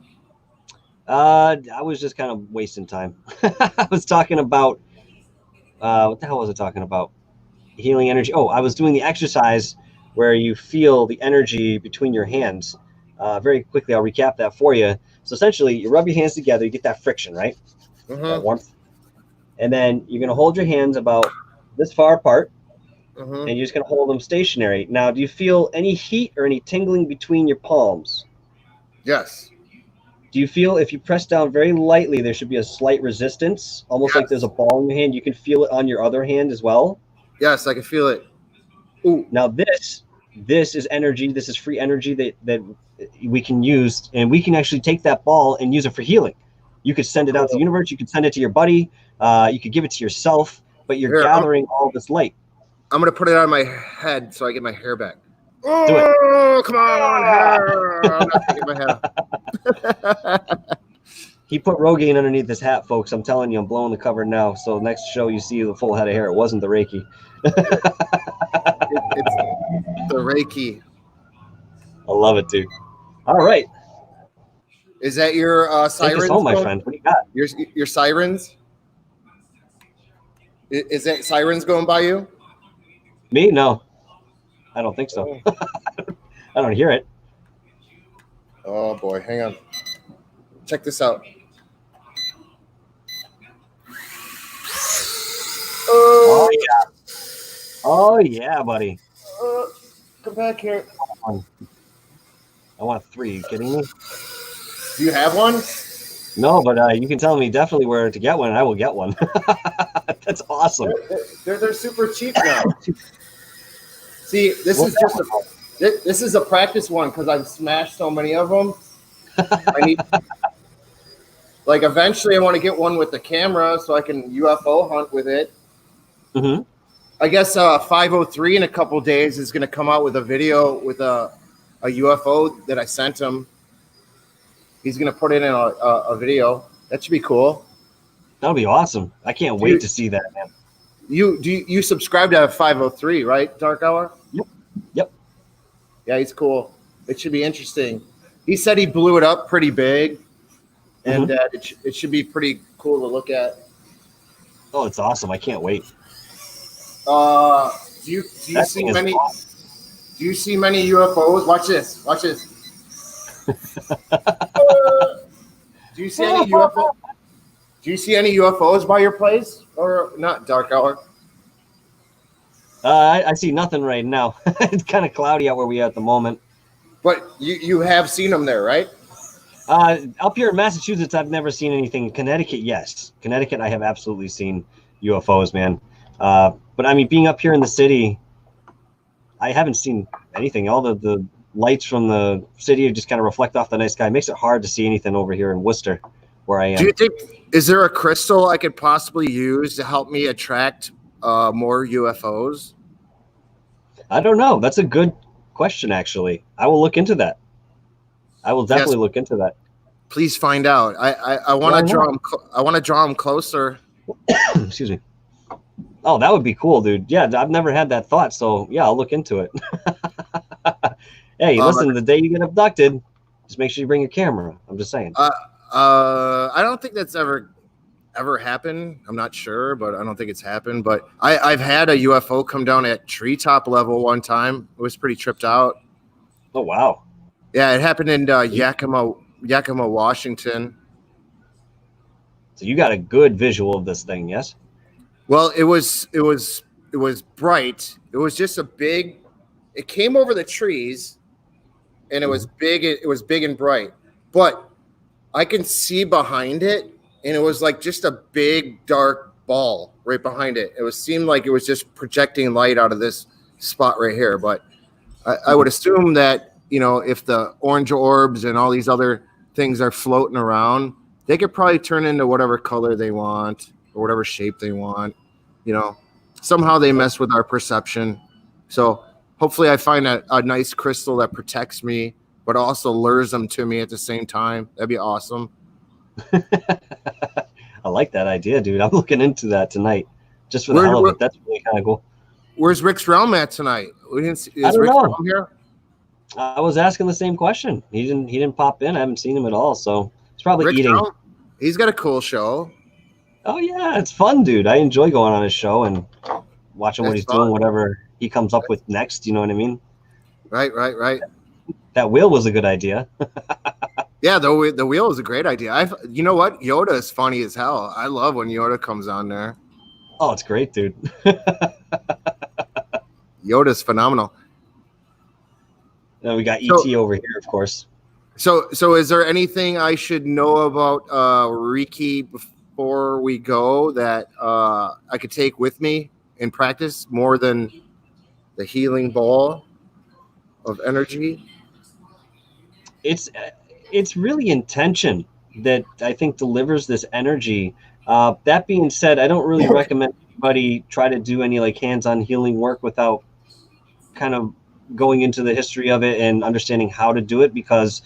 I was just kind of wasting time. I was talking about what the hell was I talking about? Healing energy. Oh, I was doing the exercise where you feel the energy between your hands. Very quickly, I'll recap that for you. So essentially, you rub your hands together, you get that friction, right? That warmth. And then you're going to hold your hands about this far apart, and you're just going to hold them stationary. Now, do you feel any heat or any tingling between your palms? Yes. Do you feel if you press down very lightly, there should be a slight resistance, almost like there's a ball in your hand? You can feel it on your other hand as well? Yes, I can feel it. Ooh. Now, this is energy. This is free energy that we can use, and we can actually take that ball and use it for healing. You could send it out to the universe. You could send it to your buddy. You could give it to yourself, but you're gathering all this light. I'm going to put it on my head so I get my hair back. Do it. Oh, come on, hair. I'm not taking my head. He put Rogaine underneath his hat, folks. I'm telling you, I'm blowing the cover now. So next show, you see the full head of hair. It wasn't the Reiki. It's the Reiki. I love it, dude. All right. Is that your sirens? Take us home, my friend. What do you got? Your sirens? Is that sirens going by you? Me? No. I don't think so. I don't hear it. Oh, boy. Hang on. Check this out. Oh, yeah. Oh, yeah, buddy. Come back here. I want 3. Are you kidding me? Do you have one? No, but you can tell me definitely where to get one, and I will get one. That's awesome. They're super cheap now. See, this is a practice one because I've smashed so many of them. I need, like, eventually I want to get one with the camera so I can UFO hunt with it. Mm-hmm. I guess 503 in a couple days is going to come out with a video with a UFO that I sent him. He's going to put it in a video. That should be cool. That'll be awesome. I can't wait to see that, man. You subscribe to 503, right, DarkHour? Yep. Yeah, he's cool. It should be interesting. He said he blew it up pretty big, and that it should be pretty cool to look at. Oh, it's awesome. I can't wait. Do you see many? Awesome. Do you see many UFOs? Watch this. Watch this. Do you see any UFO? Do you see any UFOs by your place or not, DarkHour? I see nothing right now. It's kind of cloudy out where we are at the moment. But you have seen them there, right? Up here in Massachusetts, I've never seen anything. Connecticut, yes. Connecticut, I have absolutely seen UFOs, man. But I mean, being up here in the city, I haven't seen anything. All the lights from the city just kind of reflect off the night sky. It makes it hard to see anything over here in Worcester, where I am. Do you think, is there a crystal I could possibly use to help me attract more UFOs? I don't know. That's a good question, actually. I will look into that. I will definitely look into that. Please find out. I want to draw them. I want to draw them closer. Excuse me. Oh, that would be cool, dude. Yeah, I've never had that thought, so yeah, I'll look into it. Hey, Um, listen, the day you get abducted, just make sure you bring your camera. I'm just saying. I don't think that's ever happened. I'm not sure, but I don't think it's happened. But I've had a UFO come down at treetop level one time. It was pretty tripped out. Oh, wow. Yeah, it happened in Yakima, Washington. So you got a good visual of this thing, yes? Well, it was bright. It was just a big. It came over the trees, and it was big. It was big and bright, but I can see behind it, and it was like just a big dark ball right behind it. Seemed like it was just projecting light out of this spot right here. But I would assume that, if the orange orbs and all these other things are floating around, they could probably turn into whatever color they want or whatever shape they want. Somehow they mess with our perception. So hopefully I find a nice crystal that protects me, but also lures them to me at the same time. That'd be awesome. I like that idea, dude. I'm looking into that tonight, just for the hell of it. That's really kind of cool. Where's Rick's realm at tonight? We didn't see. I don't Rick's know. realm here? I was asking the same question. He didn't pop in. I haven't seen him at all, so he's probably Rick's eating. realm? He's got a cool show. Oh yeah, it's fun, dude. I enjoy going on his show and watching what he's doing, whatever he comes up with next. You know what I mean? Right. That wheel was a good idea. Yeah, the wheel is a great idea. You know what? Yoda is funny as hell. I love when Yoda comes on there. Oh, it's great, dude. Yoda's phenomenal. Then we got ET over here, of course. So is there anything I should know about Reiki before we go that I could take with me and practice more than the healing ball of energy? It's really intention that I think delivers this energy. That being said, I don't really recommend anybody try to do any like hands-on healing work without kind of going into the history of it and understanding how to do it, because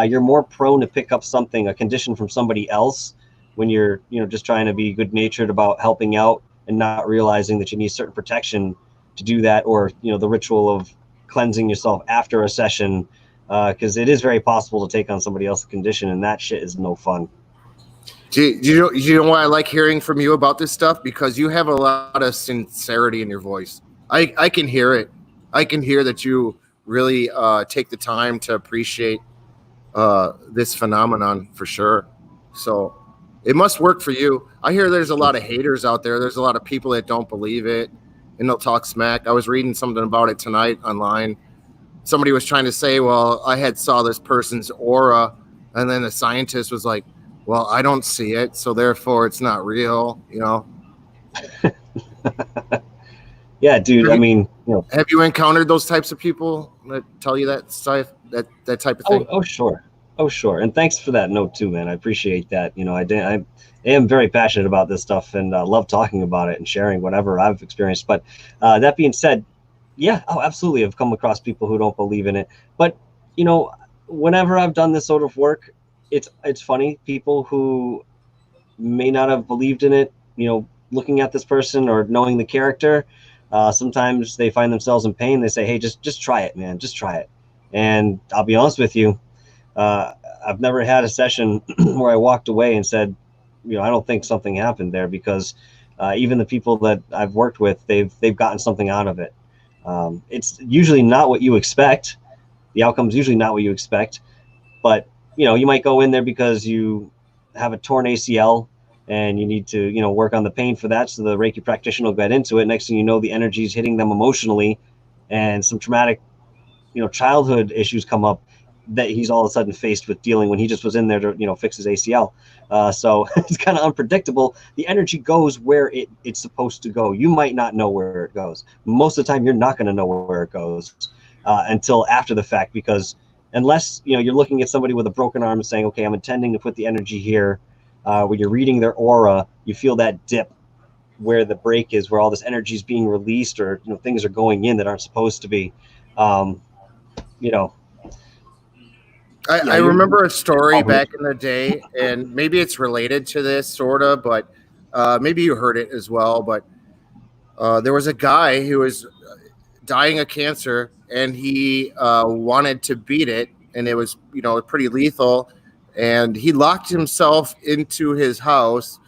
you're more prone to pick up a condition from somebody else when you're just trying to be good-natured about helping out and not realizing that you need certain protection to do that, or the ritual of cleansing yourself after a session, because it is very possible to take on somebody else's condition, and that shit is no fun. Do you know why I like hearing from you about this stuff? Because you have a lot of sincerity in your voice. I can hear it. I can hear that you really take the time to appreciate this phenomenon for sure. So it must work for you. I hear there's a lot of haters out there. There's a lot of people that don't believe it, and they'll talk smack. I was reading something about it tonight online. Somebody was trying to say, well, I saw this person's aura, and then the scientist was like, well, I don't see it, so therefore it's not real, Yeah, dude. Have you encountered those types of people that tell you that stuff, that type of thing? Oh, sure. And thanks for that note too, man. I appreciate that. I am very passionate about this stuff and love talking about it and sharing whatever I've experienced. But that being said, yeah, absolutely. I've come across people who don't believe in it. But whenever I've done this sort of work, it's funny. People who may not have believed in it, looking at this person or knowing the character, sometimes they find themselves in pain. They say, hey, just try it, man. Just try it. And I'll be honest with you, I've never had a session where I walked away and said, I don't think something happened there, because even the people that I've worked with, they've gotten something out of it. It's usually not what you expect. The outcome's usually not what you expect, but you might go in there because you have a torn ACL and you need to, work on the pain for that. So the Reiki practitioner will get into it. Next thing you know, the energy is hitting them emotionally, and some traumatic, childhood issues come up that he's all of a sudden faced with dealing when he just was in there to, fix his ACL. So it's kind of unpredictable. The energy goes where it's supposed to go. You might not know where it goes. Most of the time, you're not going to know where it goes until after the fact, because unless, you're looking at somebody with a broken arm and saying, okay, I'm intending to put the energy here. When you're reading their aura, you feel that dip where the break is, where all this energy is being released, or things are going in that aren't supposed to be. I remember a story back in the day, and maybe it's related to this sort of, but maybe you heard it as well. But There was a guy who was dying of cancer, and he wanted to beat it, and it was, you know, pretty lethal. And he locked himself into his house,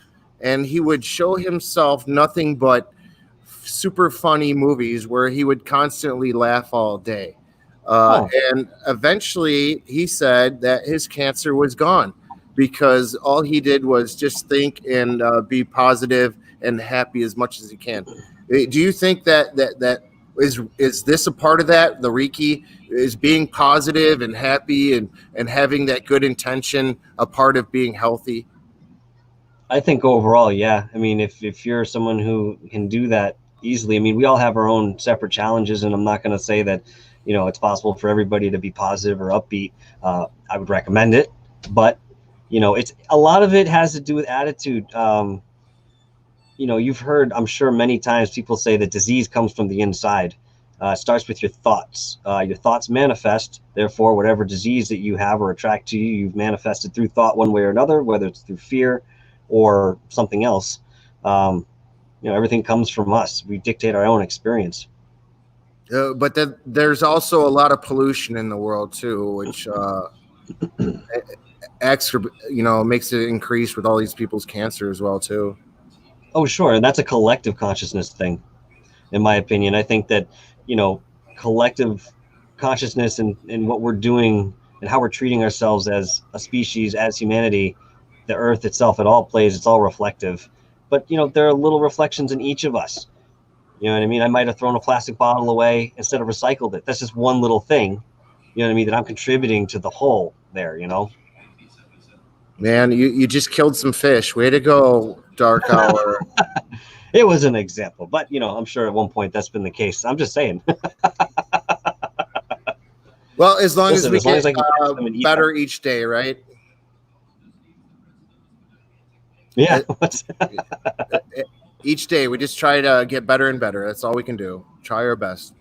and he would show himself nothing but super funny movies where he would constantly laugh all day. And eventually he said that his cancer was gone because all he did was just think and be positive and happy as much as he can. Do you think that is this a part of that? The Reiki is being positive and happy and having that good intention a part of being healthy? I think overall, yeah. I mean, if you're someone who can do that easily, I mean, we all have our own separate challenges, and I'm not going to say that, you know, it's possible for everybody to be positive or upbeat. I would recommend it, but you know, it's a lot of it has to do with attitude. You know, you've heard, I'm sure, many times people say that disease comes from the inside. It starts with your thoughts. Your thoughts manifest. Therefore, whatever disease that you have or attract to you, you've manifested through thought one way or another, whether it's through fear or something else. You know, everything comes from us. We dictate our own experience. But then there's also a lot of pollution in the world too, which extra, you know, makes it increase with all these people's cancer as well too. Oh, sure. And that's a collective consciousness thing, in my opinion. I think that, you know, collective consciousness and what we're doing and how we're treating ourselves as a species, as humanity, the earth itself, it all plays, it's all reflective. But, you know, there are little reflections in each of us. You know what I mean? I might have thrown a plastic bottle away instead of recycled it. That's just one little thing, you know what I mean, that I'm contributing to the whole there, you know? Man, you just killed some fish. Way to go, DarkHour. It was an example, but, you know, I'm sure at one point that's been the case. I'm just saying. Well, as long Listen, as we as get them and eat better them. each day, right? Yeah. Each day we just try to get better and better. That's all we can do. Try our best.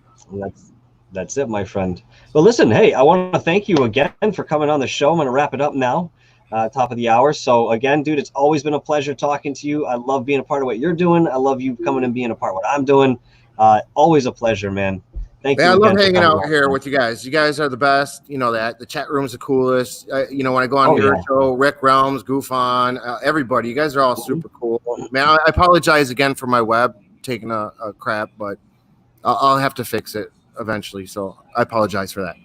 That's it, my friend. But listen, hey, I want to thank you again for coming on the show. I'm going to wrap it up now, top of the hour. So again, dude, it's always been a pleasure talking to you. I love being a part of what you're doing. I love you coming and being a part of what I'm doing. Always a pleasure, man. Thank you. I love again for hanging coming out on. here with you guys. You guys are the best. You know that. The chat room's the coolest. You know, when I go on your show, Rick Realms, Goof on, everybody, you guys are all super cool. Man, I apologize again for my web taking a crap, but I'll have to fix it eventually. So I apologize for that.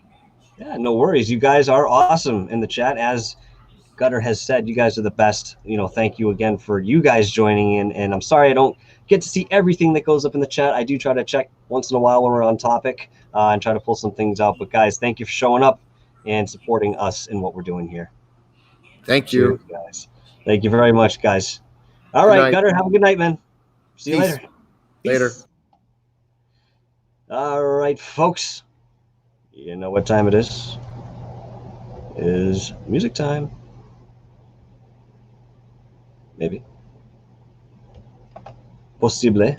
Yeah, no worries. You guys are awesome in the chat. As Gutter has said, you guys are the best. You know, thank you again for you guys joining in. And I'm sorry I don't get to see everything that goes up in the chat. I do try to check once in a while when we're on topic and try to pull some things out. But guys, thank you for showing up and supporting us in what we're doing here. Thank you. Cheers, guys. Thank you very much, guys. All right, Gutter, have a good night, man. See you later. Later. Peace. All right, folks. You know what time it is? It is music time. Maybe. Possible.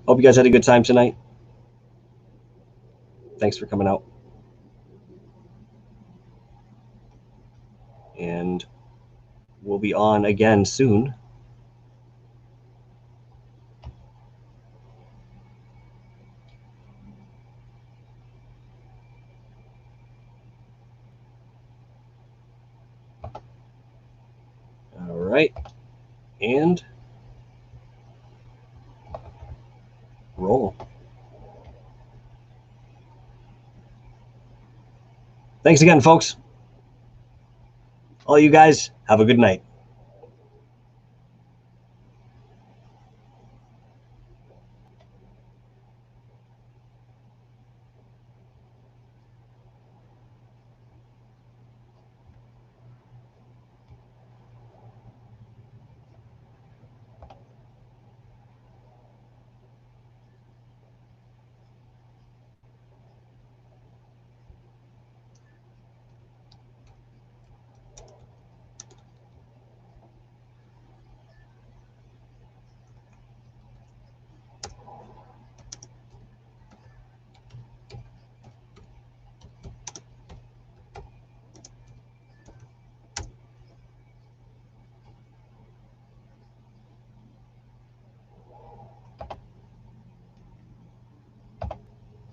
Hope you guys had a good time tonight. Thanks for coming out. And we'll be on again soon. All right. And roll. Thanks again, folks. All you guys, have a good night.